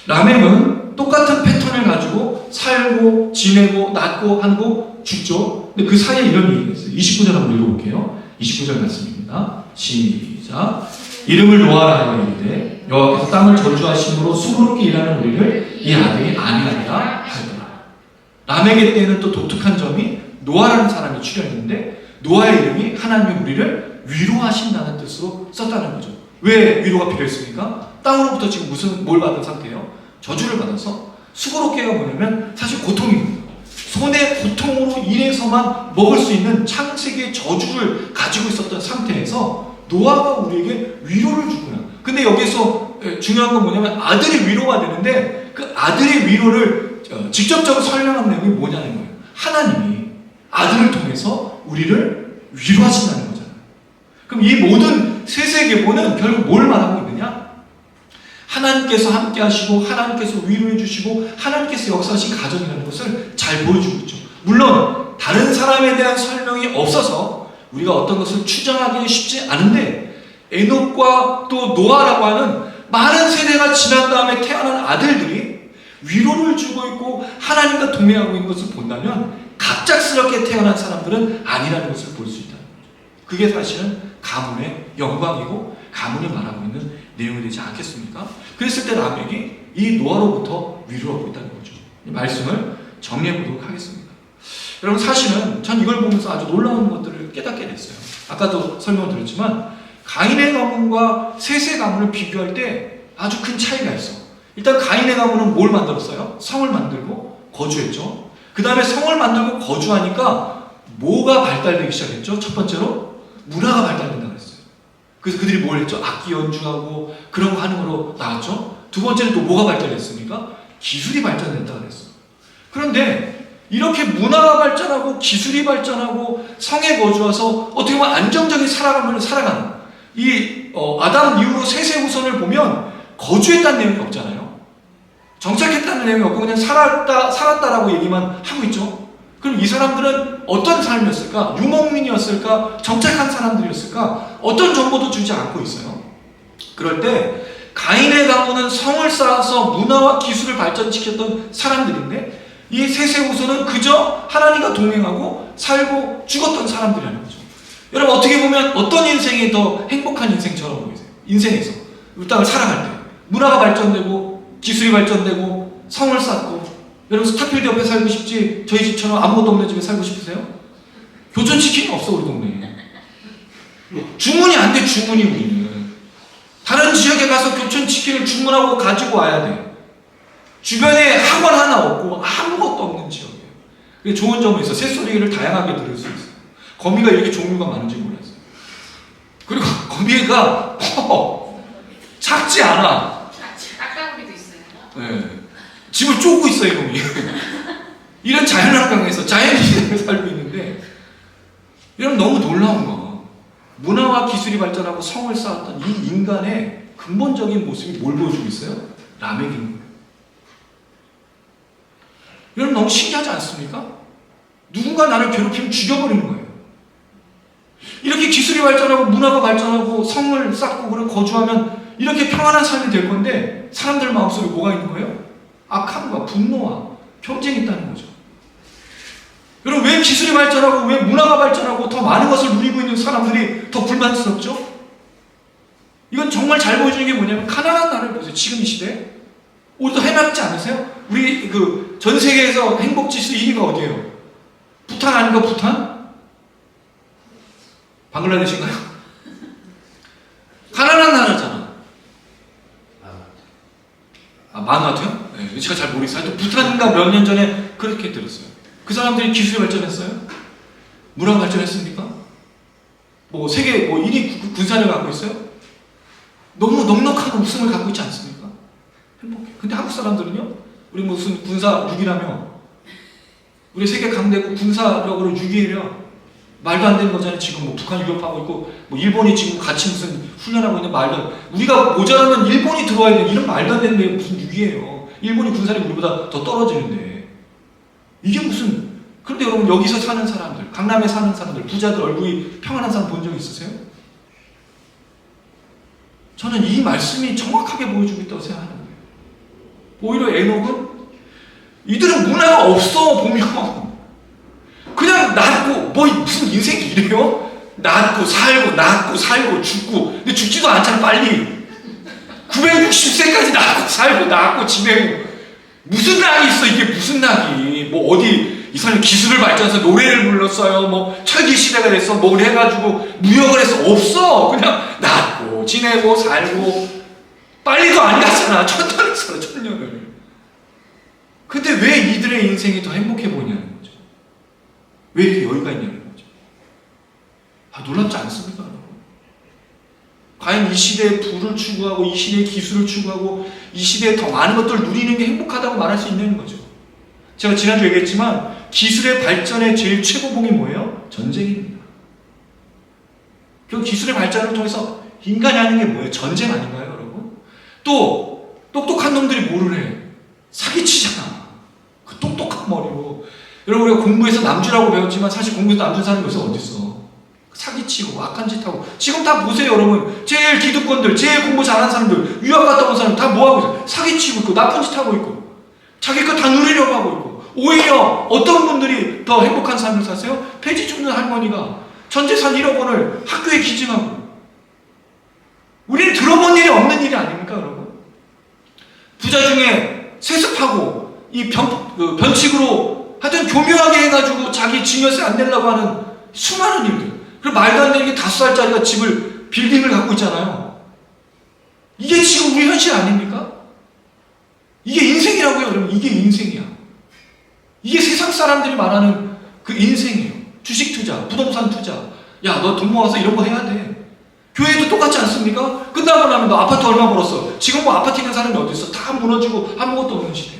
라멕은 똑같은 패턴을 가지고 살고 지내고 낳고 하고 죽죠. 근데 그 사이에 이런 얘기가 있어요. 29절 한번 읽어볼게요. 29절 말씀입니다. 시작. 이름을 노아라 하여 이르되 여호와께서 땅을 저주하심으로 수고롭게 일하는 우리를 이 아들이 아니하리라 하더라. 라멕의 때에는 또 독특한 점이 노아라는 사람이 출연했는데 노아의 이름이 하나님이 우리를 위로하신다는 뜻으로 썼다는 거죠. 왜 위로가 필요했습니까? 땅으로부터 지금 뭘 받은 상태예요? 저주를 받아서 수고롭게가 뭐냐면 사실 고통입니다. 손의 고통으로 인해서만 먹을 수 있는 창세기의 저주를 가지고 있었던 상태에서 노아가 우리에게 위로를 주구나. 근데 여기서 중요한 건 뭐냐면 아들이 위로가 되는데 그 아들의 위로를 직접적으로 설명한 내용이 뭐냐는 거예요. 하나님이 아들을 통해서 우리를 위로하신다는 거잖아요. 그럼 이 모든 세세계보는 결국 뭘 말하고 있느냐? 하나님께서 함께 하시고 하나님께서 위로해 주시고 하나님께서 역사하신 가정이라는 것을 잘 보여주고 있죠. 물론 다른 사람에 대한 설명이 없어서 우리가 어떤 것을 추정하기는 쉽지 않은데 에녹과 또 노아라고 하는 많은 세대가 지난 다음에 태어난 아들들이 위로를 주고 있고 하나님과 동행하고 있는 것을 본다면 갑작스럽게 태어난 사람들은 아니라는 것을 볼 수 있다는 거죠. 그게 사실은 가문의 영광이고 가문이 말하고 있는 내용이 되지 않겠습니까? 그랬을 때 라멕이 이 노아로부터 위로를 얻고 있다는 거죠. 이 말씀을 정리해 보도록 하겠습니다. 여러분 사실은 전 이걸 보면서 아주 놀라운 것들을 깨닫게 됐어요. 아까도 설명을 드렸지만 가인의 가문과 셋의 가문을 비교할 때 아주 큰 차이가 있어. 일단 가인의 가문은 뭘 만들었어요? 성을 만들고 거주했죠. 그 다음에 성을 만들고 거주하니까 뭐가 발달되기 시작했죠? 첫 번째로 문화가 발달된다고 했어요. 그래서 그들이 뭘 했죠? 악기 연주하고 그런 거 하는 거로 나왔죠. 두 번째는 또 뭐가 발달됐습니까? 기술이 발전됐다고 그랬어요. 그런데 이렇게 문화가 발전하고 기술이 발전하고 성에 거주해서 어떻게 보면 안정적인 살아가는 이 아담 이후로 셋의 후손을 보면 거주했다는 내용이 없잖아요. 정착했다는 내용이 없고 그냥 살았다라고 얘기만 하고 있죠. 그럼 이 사람들은 어떤 삶이었을까? 유목민이었을까? 정착한 사람들이었을까? 어떤 정보도 주지 않고 있어요. 그럴 때 가인의 가문은 성을 쌓아서 문화와 기술을 발전시켰던 사람들인데 이 셋의 후손은 그저 하나님과 동행하고 살고 죽었던 사람들이라는 거죠. 여러분 어떻게 보면 어떤 인생이 더 행복한 인생처럼 보이세요? 인생에서 이 땅을 살아갈 때 문화가 발전되고 기술이 발전되고 성을 쌓고 여러분 스타필드 옆에 살고 싶지 저희 집처럼 아무것도 없는 집에 살고 싶으세요? 교촌치킨이 없어 우리 동네에. 주문이 안 돼. 주문이 우리는 다른 지역에 가서 교촌치킨을 주문하고 가지고 와야 돼. 주변에 학원 하나 없고 아무것도 없는 지역이에요. 그게 좋은 점은 있어. 새소리를 다양하게 들을 수 있어요. 거미가 이렇게 종류가 많은지 몰랐어요. 그리고 거미가 작지 않아. 딱따구리도 있어요. 네. 집을 쪼고 있어요, 이놈이. 이런 자연환경에서 자연시대에 살고 있는데 이런 너무 놀라운 거. 문화와 기술이 발전하고 성을 쌓았던 이 인간의 근본적인 모습이 뭘 보여주고 있어요? 라멕인 거예요. 여러분 너무 신기하지 않습니까? 누군가 나를 괴롭히면 죽여버리는 거예요. 이렇게 기술이 발전하고 문화가 발전하고 성을 쌓고 그런 거주하면 이렇게 평안한 삶이 될 건데 사람들 마음속에 뭐가 있는 거예요? 악함과 분노와 경쟁이 있다는 거죠. 여러분 왜 기술이 발전하고 왜 문화가 발전하고 더 많은 것을 누리고 있는 사람들이 더 불만스럽죠? 이건 정말 잘 보여주는 게 뭐냐면 가난한 나라를 보세요. 지금 이 시대에 우리도 해맑지 않으세요? 우리 그 전 세계에서 행복지수 1위가 어디예요? 부탄 아닌가, 부탄? 방글라데시인가요? 가난한 나라잖아. 아, 마누아트요? 네, 제가 잘 모르겠어요. 하여튼 부탄인가 몇 년 전에 그렇게 들었어요. 그 사람들이 기술이 발전했어요? 문화가 발전했습니까? 뭐 세계 뭐 1위 군사를 갖고 있어요? 너무 넉넉한 웃음을 갖고 있지 않습니까? 행복해. 근데 한국 사람들은요? 우리 무슨 군사 6위라며 우리 세계 강대국 군사력으로 6위라 말도 안 되는 거잖아요. 지금 뭐 북한 위협하고 있고 뭐 일본이 지금 같이 무슨 훈련하고 있는 말도 우리가 모자라면 일본이 들어와야 되는 이런 말도 안 되는 게 무슨 6위예요. 일본이 군사력이 우리보다 더 떨어지는데 이게 무슨 그런데 여러분 여기서 사는 사람들 강남에 사는 사람들 부자들 얼굴이 평안한 사람 본 적 있으세요? 저는 이 말씀이 정확하게 보여주고 있다고 생각하는 거예요. 오히려 에녹은 이들은 문화가 없어 보면 그냥 낳고 뭐 무슨 인생이 이래요? 낳고 살고 죽고 근데 죽지도 않잖아 빨리 960세까지 낳고 지내고 무슨 낙이 있어 이게 무슨 낙이 뭐 어디 이 사람이 기술을 발전해서 노래를 불렀어요 뭐 철기 시대가 됐어 뭘 해가지고 무역을 해서 없어 그냥 낳고 지내고 살고 빨리도 안 갔잖아 천년을 살아 천년을 근데 왜 이들의 인생이 더 행복해 보이냐는 거죠. 왜 이렇게 여유가 있냐는 거죠. 아, 놀랍지 않습니까? 과연 이 시대의 부를 추구하고 이 시대의 기술을 추구하고 이 시대에 더 많은 것들을 누리는 게 행복하다고 말할 수 있는 거죠. 제가 지난주 얘기했지만 기술의 발전의 제일 최고봉이 뭐예요? 전쟁입니다. 결국 기술의 발전을 통해서 인간이 하는 게 뭐예요? 전쟁 아닌가요, 여러분? 또 똑똑한 놈들이 뭐를 해? 사기치잖아. 그 똑똑한 머리로. 여러분 우리가 공부해서 남주라고 배웠지만 사실 공부해서 남준 사람이 요새 어디 있어? 사기치고 악한 짓 하고 지금 다 보세요 여러분 제일 기득권들 제일 공부 잘하는 사람들 유학 갔다 온 사람 다 뭐하고 있어요? 사기치고 있고 나쁜 짓 하고 있고 자기 거 다 누리려고 하고 있고 오히려 어떤 분들이 더 행복한 삶을 사세요? 폐지 줍는 할머니가 전 재산 1억 원을 학교에 기증하고 우리는 들어본 일이 없는 일이 아닙니까 여러분? 부자 중에 세습하고 이 변칙으로 하여튼 교묘하게 해가지고 자기 증여세 안 내려고 하는 수많은 일들 그리고 말도 안 되는 게 5살짜리가 집을 빌딩을 갖고 있잖아요. 이게 지금 우리 현실 아닙니까? 이게 인생이라고요 여러분 이게 인생이야. 이게 세상 사람들이 말하는 그 인생이에요. 주식 투자, 부동산 투자 야 너 돈 모아서 이런 거 해야 돼. 교회도 똑같지 않습니까? 끝나고 나면 너 아파트 얼마 벌었어? 지금 뭐 아파트 있는 사람이 어디 있어? 다 무너지고 아무것도 없는 시대.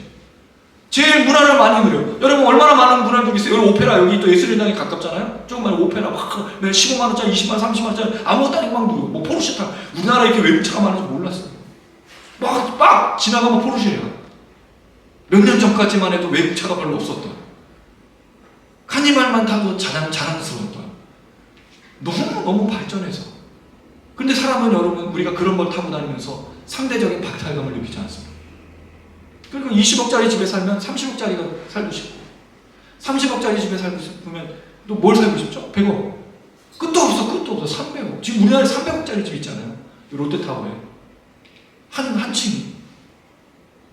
제일 문화를 많이 누려요. 여러분 얼마나 많은 문화를 누리세요? 여기 오페라 여기 또 예술인당에 가깝잖아요. 조금만 오페라 막 15만 원짜리 20만 원 30만 원짜리 아무것도 아니고 막 누려. 뭐 포르쉐 타. 우리나라에 이렇게 외국차가 많은지 몰랐어요. 막 지나가면 포르쉐야. 몇 년 전까지만 해도 외국차가 별로 없었던. 카니발만 타도 자랑스러웠던. 너무 발전해서. 근데 사람은 여러분 우리가 그런 걸 타고 다니면서 상대적인 박탈감을 느끼지 않습니다. 그리고 20억짜리 집에 살면 30억짜리가 살고 싶고 30억짜리 집에 살고 싶으면 또 뭘 살고 싶죠? 100억. 끝도 없어 300억. 지금 우리나라에 300억짜리 집 있잖아요. 롯데타워에. 한 층이.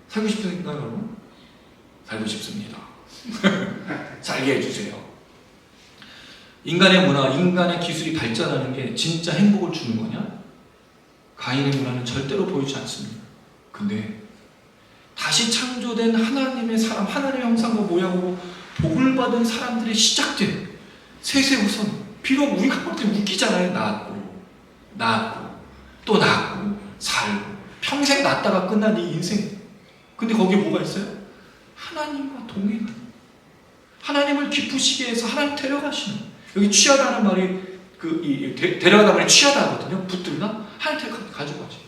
살고 싶으신가요 여러분? 살고 싶습니다. 살게 해주세요. 인간의 문화, 인간의 기술이 발전하는 게 진짜 행복을 주는 거냐? 가인의 문화는 절대로 보이지 않습니다. 근데 다시 창조된 하나님의 사람, 하나님의 형상과 모양으로 복을 받은 사람들의 시작된 세세우선 비록 우리가 볼 때 웃기잖아요. 낳고 또 낳고 살고 평생 낳다가 끝난 이 인생. 근데 거기에 뭐가 있어요? 하나님과 동행하는 하나님을 기쁘시게 해서 하나님 데려가시는 여기 취하다는 말이 데려가다 말이 취하다 하거든요. 붙들다 하나님 가지고 가지.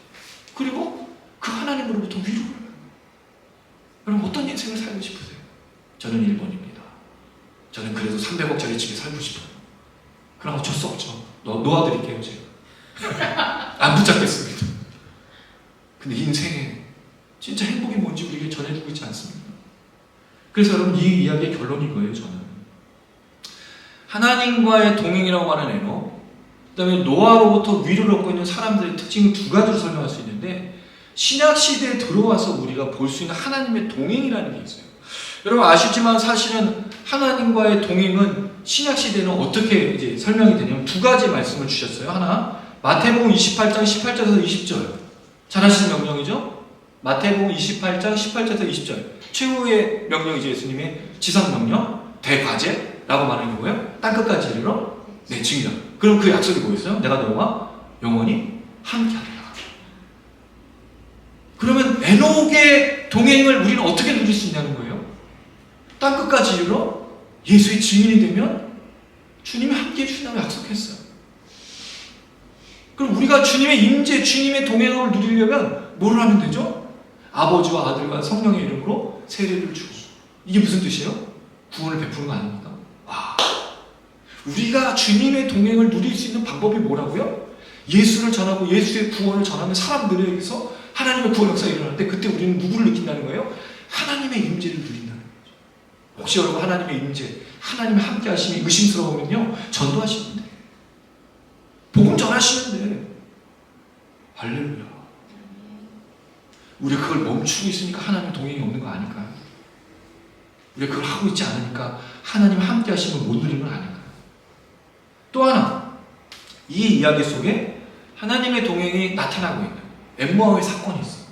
그리고 그 하나님으로부터 위로를 여러분 어떤 인생을 살고 싶으세요? 저는 1번입니다. 저는 그래도 300억짜리 집에 살고 싶어요. 그럼 어쩔 수 없죠. 놓아드릴게요 제가. 안 붙잡겠습니다. 근데 인생에 진짜 행복이 뭔지 우리에게 전해주고 있지 않습니까? 그래서 여러분 이 이야기의 결론이 거예요. 저는 하나님과의 동행이라고 말하는 에녹, 그 다음에 노아로부터 위로를 얻고 있는 사람들의 특징을 두 가지로 설명할 수 있는데 신약 시대에 들어와서 우리가 볼 수 있는 하나님의 동행이라는 게 있어요. 여러분 아시지만 사실은 하나님과의 동행은 신약 시대는 어떻게 이제 설명이 되냐면 두 가지 말씀을 주셨어요. 하나, 마태복음 28장 18절에서 20절. 잘 아시는 명령이죠? 마태복음 28장 18절에서 20절. 최후의 명령이죠. 예수님의 지상 명령, 대과제라고 말하는 거고요. 땅끝까지 이르러 내 증이다. 그럼 그 약속이 뭐였어요? 내가 너와 영원히 함께하리라. 그러면 에녹의 동행을 우리는 어떻게 누릴 수 있냐는 거예요. 땅끝까지 이르러 예수의 증인이 되면 주님이 함께해 주신다고 약속했어요. 그럼 우리가 주님의 임재, 주님의 동행을 누리려면 뭘 하면 되죠? 아버지와 아들과 성령의 이름으로 세례를 주고. 이게 무슨 뜻이에요? 구원을 베푸는 거 아닙니까? 와, 우리가 주님의 동행을 누릴 수 있는 방법이 뭐라고요? 예수를 전하고 예수의 구원을 전하면 사람들에게서 하나님의 구원 역사가 일어날 때 그때 우리는 누구를 느낀다는 거예요? 하나님의 임재를 누린다는 거죠. 혹시 여러분 하나님의 임재, 하나님의 함께 하심이 의심스러우면요, 전도하시면 돼요. 복음 전하시면 돼. 할렐루야. 우리가 그걸 멈추고 있으니까 하나님의 동행이 없는 거 아닐까요? 우리가 그걸 하고 있지 않으니까 하나님 함께 하심을 못 누리는 건 아닐까요? 또 하나, 이 이야기 속에 하나님의 동행이 나타나고 있는 엠마오의 사건이 있어요.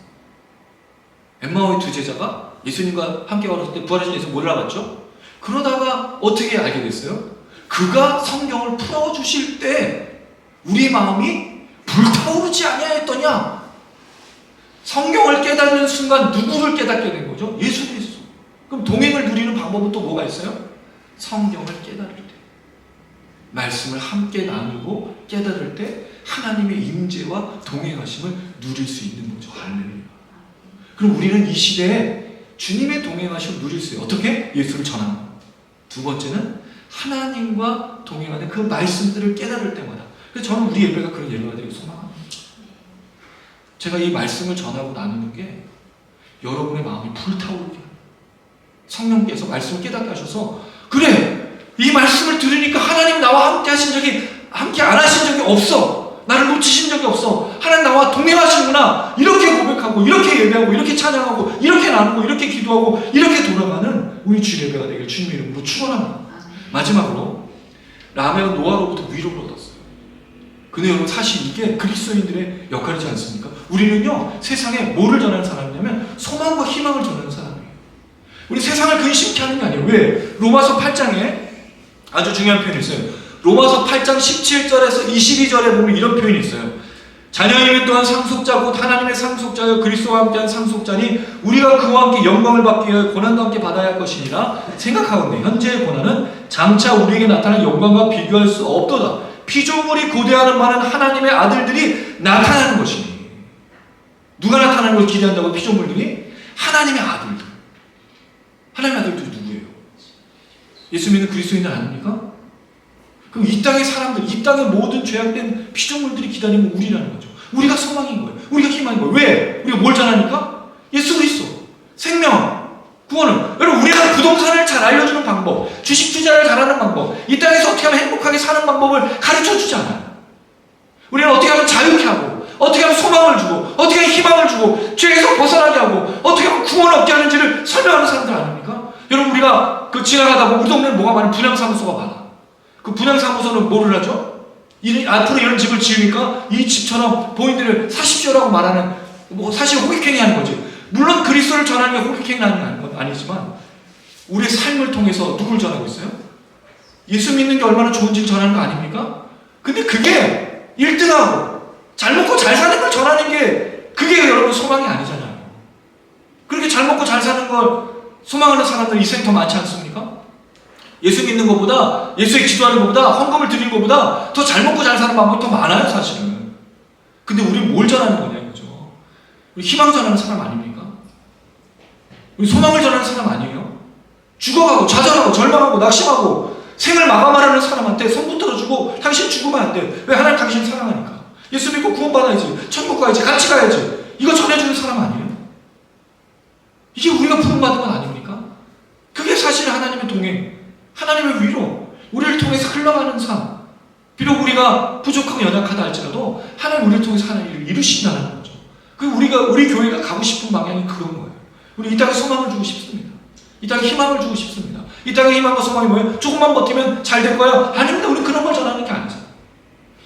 엠마오의 두 제자가 예수님과 함께 걸었을 때 부활하신 예수 뭘 알아봤죠? 그러다가 어떻게 알게 됐어요? 그가 성경을 풀어주실 때 우리 마음이 불타오르지 아니하였더냐? 성경을 깨닫는 순간 누구를 깨닫게 된 거죠? 예수 그리스도. 그럼 동행을 누리는 방법은 또 뭐가 있어요? 성경을 깨달을 때, 말씀을 함께 나누고 깨달을 때 하나님의 임재와 동행하심을 누릴 수 있는 거죠. 할렐루야. 그럼 우리는 이 시대에 주님의 동행하심을 누릴 수 있어요. 어떻게? 예수를 전하는 것. 두 번째는 하나님과 동행하는 그 말씀들을 깨달을 때마다. 그래서 저는 우리 예배가 그런 예배가 되길 소망합니다. 제가 이 말씀을 전하고 나누는 게 여러분의 마음이 불타오르게 합니다. 성령께서 말씀을 깨닫게 하셔서 그래! 이 말씀을 들으니까 하나님 나와 함께 안 하신 적이 없어. 나를 놓치신 적이 없어. 하나님 나와 동행하시구나. 이렇게 고백하고, 이렇게 예배하고, 이렇게 찬양하고, 이렇게 나누고, 이렇게 기도하고, 이렇게 돌아가는 우리 주 예배가 되길 주님의 이름으로 축원합니다. 마지막으로 라메온 노아로부터 위로를 얻었어요. 근데 여러분 사실 이게 그리스도인들의 역할이지 않습니까? 우리는요 세상에 뭐를 전하는 사람이냐면 소망과 희망을 전하는 사람이에요. 우리 세상을 근심케 하는 게 아니에요. 왜? 로마서 8장에 아주 중요한 표현이 있어요. 로마서 8장 17절에서 22절에 보면 이런 표현이 있어요. 자녀이면 또한 상속자고 하나님의 상속자여 그리스도와 함께한 상속자니 우리가 그와 함께 영광을 받기 위하여 고난도 함께 받아야 할 것이니라 생각하건대 현재의 고난은 장차 우리에게 나타날 영광과 비교할 수 없도다. 피조물이 고대하는 많은 하나님의 아들들이 나타나는 것이니. 누가 나타나는 걸 기대한다고 피조물들이? 하나님의 아들들. 하나님의 아들들이 누구예요? 예수 믿는 그리스도인들 아닙니까? 그럼 이 땅의 사람들, 이 땅의 모든 죄악된 피조물들이 기다리는 우리라는 거죠. 우리가 소망인 거예요. 우리가 희망인 거예요. 왜? 우리가 뭘 전하니까? 예수 그리스도, 생명, 구원을. 여러분 우리가 부동산을 잘 알려주는 방법, 주식 투자를 잘하는 방법, 이 땅에서 어떻게 하면 행복하게 사는 방법을 가르쳐주지 않아요. 우리는 어떻게 하면 자유케 하고, 어떻게 하면 소망을 주고, 어떻게 하면 희망을 주고, 죄에서 벗어나게 하고, 어떻게 하면 구원을 얻게 하는지를 설명하는 사람들 아닙니까? 여러분 우리가 지나가다 보면 우리 동네는 뭐가 많아요? 분양사무소가 많아. 그 분양사무소는 뭐를 하죠? 앞으로 이런 집을 지으니까 이 집처럼 본인들을 사십시오라고 말하는, 사실 호객행위 하는 거지. 물론 그리스도를 전하는 게 호객행위 하는 건 아니지만 우리의 삶을 통해서 누굴 전하고 있어요? 예수 믿는 게 얼마나 좋은지를 전하는 거 아닙니까? 근데 그게 1등하고 잘 먹고 잘 사는 걸 전하는 게 그게 여러분 소망이 아니잖아요. 그렇게 잘 먹고 잘 사는 걸 소망하는 사람들 이 세상에 더 많지 않습니까? 예수 믿는 것보다, 예수에 기도하는 것보다, 헌금을 드리는 것보다 더 잘 먹고 잘 사는 방법이 더 많아요, 사실은. 근데 우리는 뭘 전하는 거냐, 이거죠. 우리 희망 전하는 사람 아닙니까? 우리 소망을 전하는 사람 아니에요? 죽어가고, 좌절하고, 절망하고, 낙심하고, 생을 마감하려는 사람한테 손 붙들어주고, 당신 죽으면 안 돼. 왜? 하나님 당신 사랑하니까. 예수 믿고 구원받아야지. 천국 가야지. 같이 가야지. 이거 전해주는 사람 아니에요? 이게 우리가 부름받은 건 아닙니까? 그게 사실 하나님의 동행, 하나님의 위로, 우리를 통해서 흘러가는 삶. 비록 우리가 부족하고 연약하다 할지라도 하나님 우리를 통해서 하나님 일을 이루신다는 거죠. 우리 교회가 가고 싶은 방향이 그건 거예요. 우리 이 땅에 소망을 주고 싶습니다. 이 땅에 희망을 주고 싶습니다. 이 땅의 희망과 소망이 뭐예요? 조금만 버티면 잘 될 거야? 아닙니다. 우리 그런 걸 전하는 게 아니죠.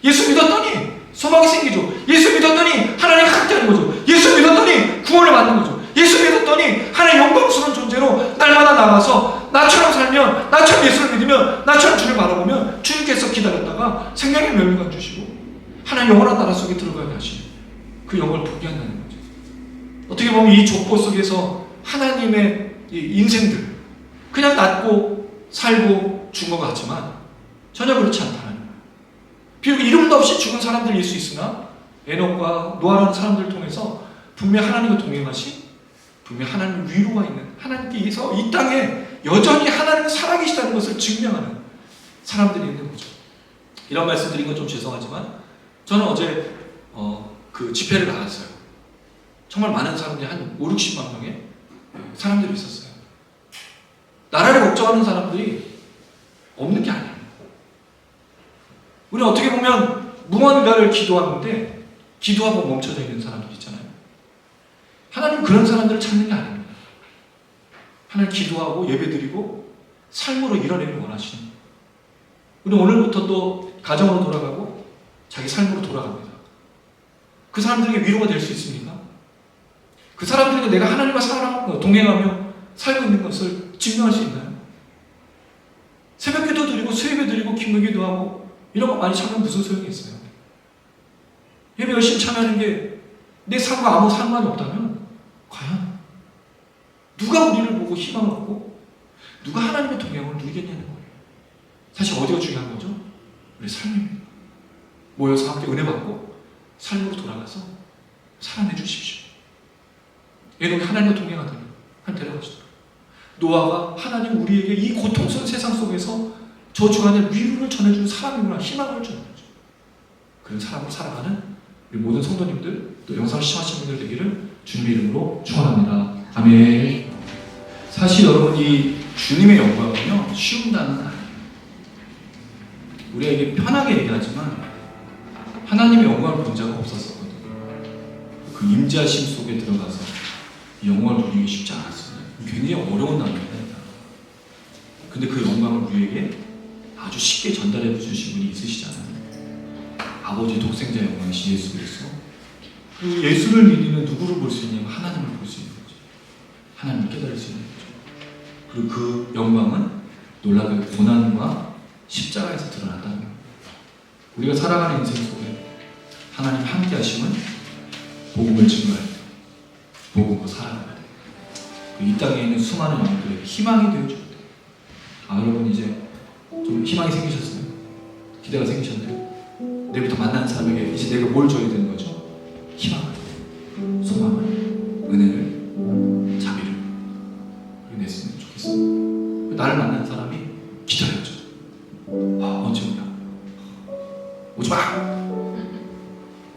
예수 믿었더니 소망이 생기죠. 예수 믿었더니 하나님 함께하는 거죠. 예수 믿었더니 구원을 받는 거죠. 예수 믿었더니 하나님 영광스러운 존재로 날마다 나가서 나처럼 살면, 나처럼 예수를 믿으면, 나처럼 주를 바라보면 주님께서 기다렸다가 생명의 멸류관 주시고 하나님 영원한 나라 속에 들어가게 하시는 그 영광을 보게 한다는 거죠. 어떻게 보면 이 족보 속에서 하나님의 이 인생들 그냥 낳고 살고 죽은 것 같지만 전혀 그렇지 않다는 거예요. 비록 이름도 없이 죽은 사람들일 수 있으나 에녹과 노아라는 사람들을 통해서 분명 하나님과 동행하신, 분명 하나님 위로가 있는, 하나님께서 이 땅에 여전히 하나님은 살아계시다는 것을 증명하는 사람들이 있는 거죠. 이런 말씀 드린 건 좀 죄송하지만 저는 어제 그 집회를 나갔어요. 정말 많은 사람들이 한 5, 60만 명의 사람들이 있었어요. 나라를 걱정하는 사람들이 없는 게 아니에요. 우리는 어떻게 보면 무언가를 기도하는데 기도하고 멈춰져 있는 사람들 있잖아요. 하나님 그런 사람들을 찾는 게 아닙니다. 하나님 기도하고 예배드리고 삶으로 이뤄내기를 원하시는 거예요. 우리 오늘부터 또 가정으로 돌아가고 자기 삶으로 돌아갑니다. 그 사람들에게 위로가 될 수 있습니까? 그 사람들에게 내가 하나님과 사랑하고 동행하며 살고 있는 것을 증명할 수 있나요? 새벽기도 드리고 수예배 드리고 기도기도 하고 이런 거 많이 참으면 무슨 소용이 있어요? 예배 열심히 참여하는 게 내 삶과 아무 상관이 없다면 과연 누가 우리를 보고 희망을 얻고 누가 하나님의 동행을 누리겠냐는 거예요. 사실 어디가 중요한 거죠? 우리 삶입니다. 모여서 함께 은혜 받고 삶으로 돌아가서 살아내 주십시오. 에녹이 하나님과 동행하더니 하나님 데려가시더라고요. 노아가 하나님 우리에게 이 고통스러운 세상 속에서 저 주간에 위로를 전해주는 사람이구나, 희망을 주는 거죠. 그런 사람으로 살아가는 우리 모든 성도님들, 또 영상을 시청하신 분들 되기를 주님의 이름으로 축원합니다. 아멘. 사실 여러분 이 주님의 영광은요 쉬운 단어는 아니에요. 우리에게 편하게 얘기하지만 하나님의 영광을 본 자가 없었거든요. 그 임재하심 속에 들어가서 이 영광을 누리기 쉽지 않았어요. 굉장히 어려운 단어입니다. 근데 그 영광을 우리에게 아주 쉽게 전달해 주신 분이 있으시잖아요. 아버지 독생자 영광이신 예수 그리스도. 그 예수를 믿으면 누구를 볼 수 있냐면 하나님을 볼 수 있는 거죠. 하나님을 깨달을 수 있는 거죠. 그리고 그 영광은 놀라게 고난과 십자가에서 드러난다는 거예요. 우리가 살아가는 인생 속에 하나님 함께 하심은 복음을 증거할 때 복음으로 살아가야 돼요. 이 땅에 있는 수많은 영혼들에게 희망이 되어줘야 돼요. 아, 여러분 이제 좀 희망이 생기셨어요? 기대가 생기셨나요? 내일부터 만나는 사람에게 이제 내가 뭘 줘야 되는 거죠? 희망을, 소망을, 은혜를, 자비를 냈으면 좋겠습니다. 나를 만나는 사람이 기다렸죠. 아, 언제 오냐? 오지 마!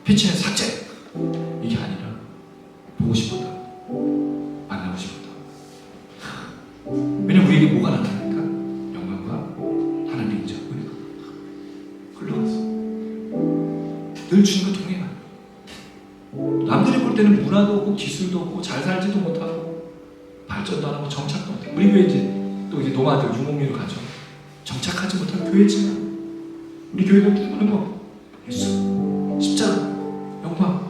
패치는 삭제! 이게 아니라 보고 싶었다. 만나고 싶었다. 왜냐면 우리에게 뭐가 나타나니까? 영광과 하나님의 인자, 은혜가 흘러갔어. 늘 주님과 동행하는 거예요. 남들이 볼 때는 문화도 없고 기술도 없고 잘 살지도 못하고 발전도 안 하고 정착도 못하고 우리 교회 또 이제 노마드 유목민으로 가죠. 정착하지 못한 교회지만 우리 교회가 누구는 거 예수, 십자가, 영광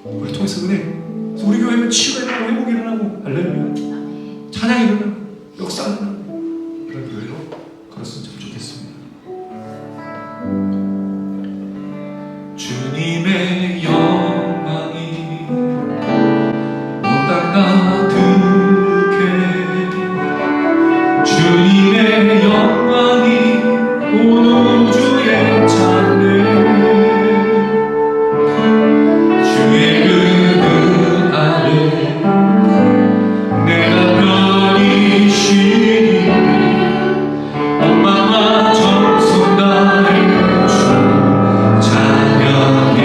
우리 통해서 은혜. 그래서 우리 교회는 치유가 일어나고 회복이 일어나고 할렐루야 찬양이 일어나고 역사가 일어나고 그런 교회로 걸었으면 참 좋겠습니다. 주님의 영광이 온 땅 가득해 주님의 영광이 온 우주에 찬네 주의 그늘 아래 내가 편히 쉬리 온 맘과 정성 다해 주 찬양해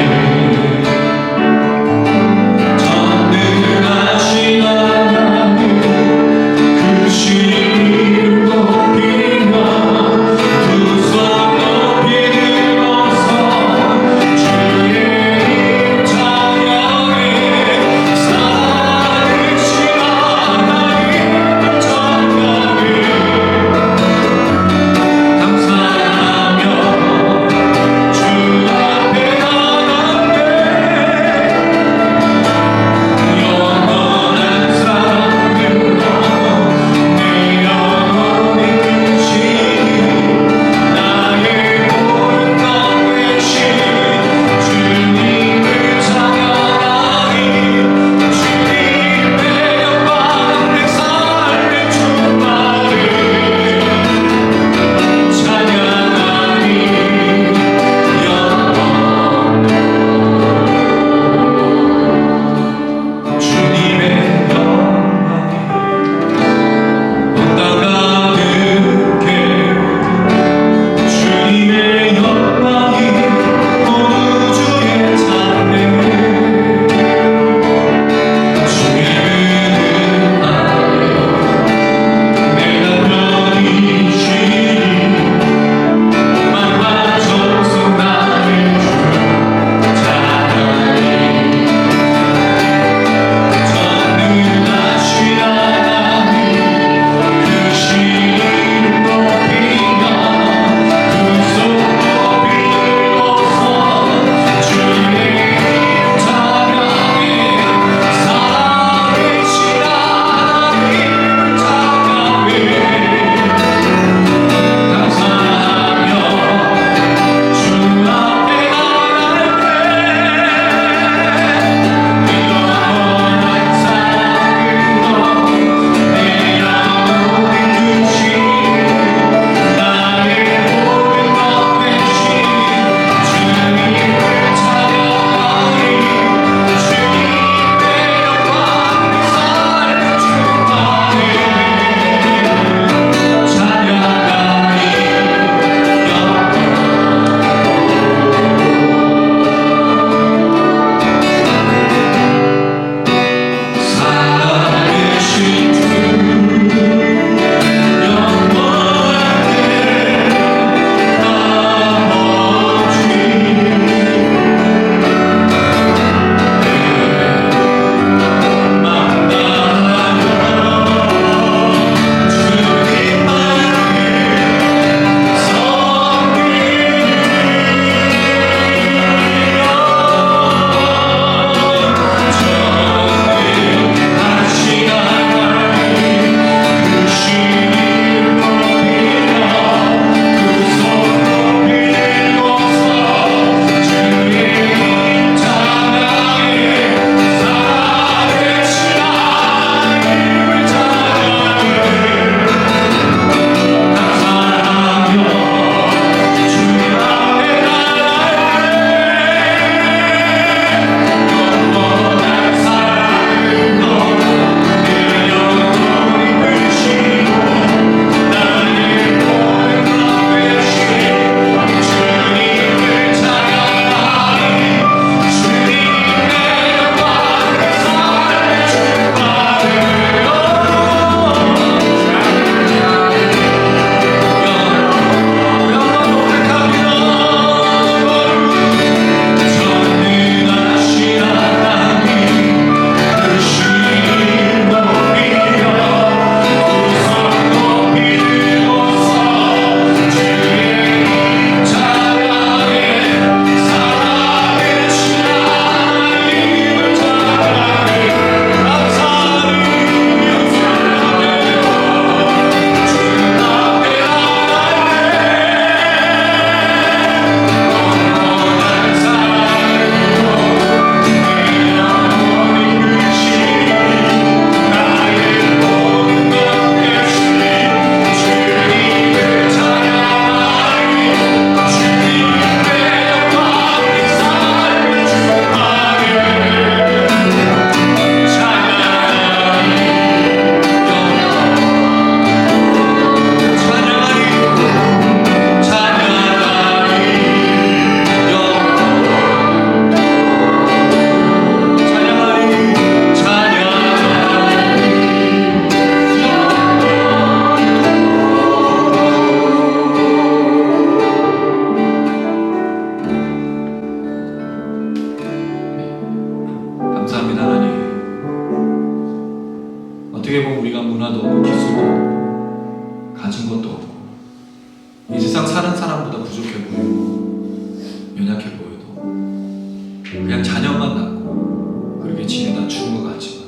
그냥 자녀만 낳고 그렇게 지내다 죽은 것 같지만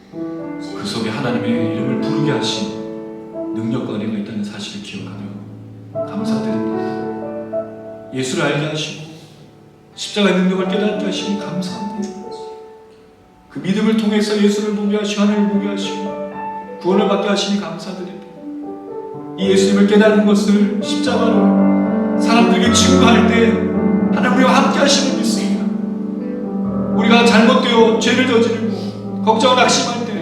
그 속에 하나님의 이름을 부르게 하신 능력과 은혜가 있다는 사실을 기억하며 감사드립니다. 예수를 알게 하시고 십자가의 능력을 깨닫게 하시니 감사합니다. 그 믿음을 통해서 예수를 보게 하시고 하나님을 보게 하시고 구원을 받게 하시니 감사드립니다. 이 예수님을 깨닫는 것을 십자가로 사람들에게 증거할 때 하나님 우리와 함께 하심을 믿습니다. 우리가 잘못되어 죄를 저지르고 걱정을 낙심할 때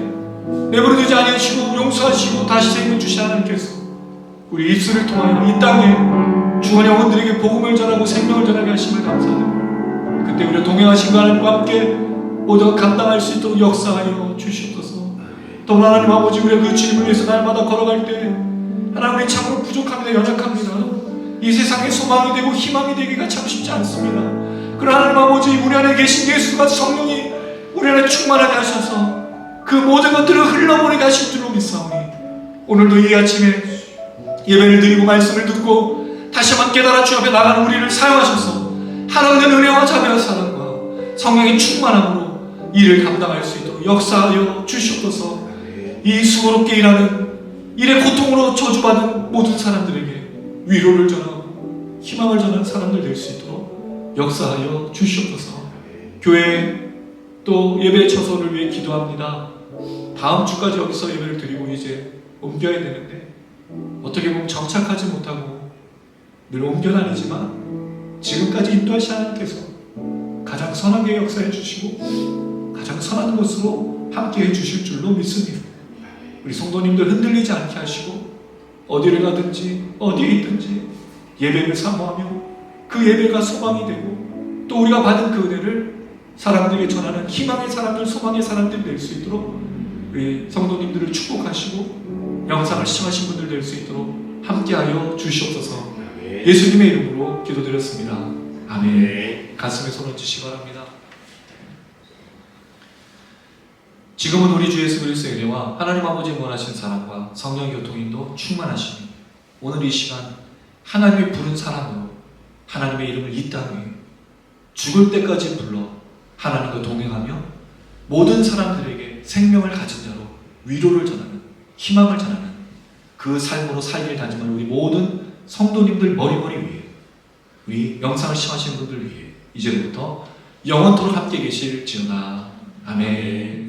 내버려두지 아니하시고 용서하시고 다시 생명 주신 하나님께서 우리 입술을 통하여 이 땅에 죽은 영혼들에게 복음을 전하고 생명을 전하게 하심을 감사드립니다. 그때 우리가 동행하신 하나님과 함께 모두가 감당할 수 있도록 역사하여 주시옵소서. 또 하나님 아버지, 우리가 그 주님을 위해서 날마다 걸어갈 때 하나님 우리 참으로 부족합니다. 연약합니다. 이 세상에 소망이 되고 희망이 되기가 참 쉽지 않습니다. 그러나 하나님 아버지, 우리 안에 계신 예수가 성령이 우리 안에 충만하게 하셔서 그 모든 것들을 흘러보내게 하실 줄로 믿사오니 오늘도 이 아침에 예배를 드리고 말씀을 듣고 다시 한번 깨달아 주 앞에 나가는 우리를 사용하셔서 하나님의 은혜와 자비와 사랑과 성령의 충만함으로 일을 감당할 수 있도록 역사하여 주시옵소서. 이 수고롭게 일하는 일의 고통으로 저주받은 모든 사람들에게 위로를 전하고 희망을 전하는 사람들 될 수 있도록 역사하여 주시옵소서. 교회 또 예배 처소를 위해 기도합니다. 다음 주까지 여기서 예배를 드리고 이제 옮겨야 되는데 어떻게 보면 정착하지 못하고 늘 옮겨 다니지만 지금까지 인도하신 하나님께서 가장 선하게 역사해 주시고 가장 선한 것으로 함께 해 주실 줄로 믿습니다. 우리 성도님들 흔들리지 않게 하시고 어디를 가든지 어디에 있든지 예배를 사모하며 그 예배가 소망이 되고 또 우리가 받은 그 은혜를 사람들에게 전하는 희망의 사람들, 소망의 사람들이 될 수 있도록 우리 성도님들을 축복하시고 영상을 시청하신 분들 될 수 있도록 함께하여 주시옵소서. 예수님의 이름으로 기도드렸습니다. 아멘. 가슴에 손을 얹으시기 바랍니다. 지금은 우리 주 예수 그리스도의 은혜와 하나님 아버지의 원하신 사랑과 성령의 교통인도 충만하시니 오늘 이 시간 하나님의 부른 사람으로 하나님의 이름을 이 땅에 죽을 때까지 불러 하나님과 동행하며 모든 사람들에게 생명을 가진 자로 위로를 전하는 희망을 전하는 그 삶으로 살기를 다짐하는 우리 모든 성도님들 머리머리 위에 우리 영상을 시청하시는 분들 위해 이제부터 영원토록 함께 계실지어다. 아멘.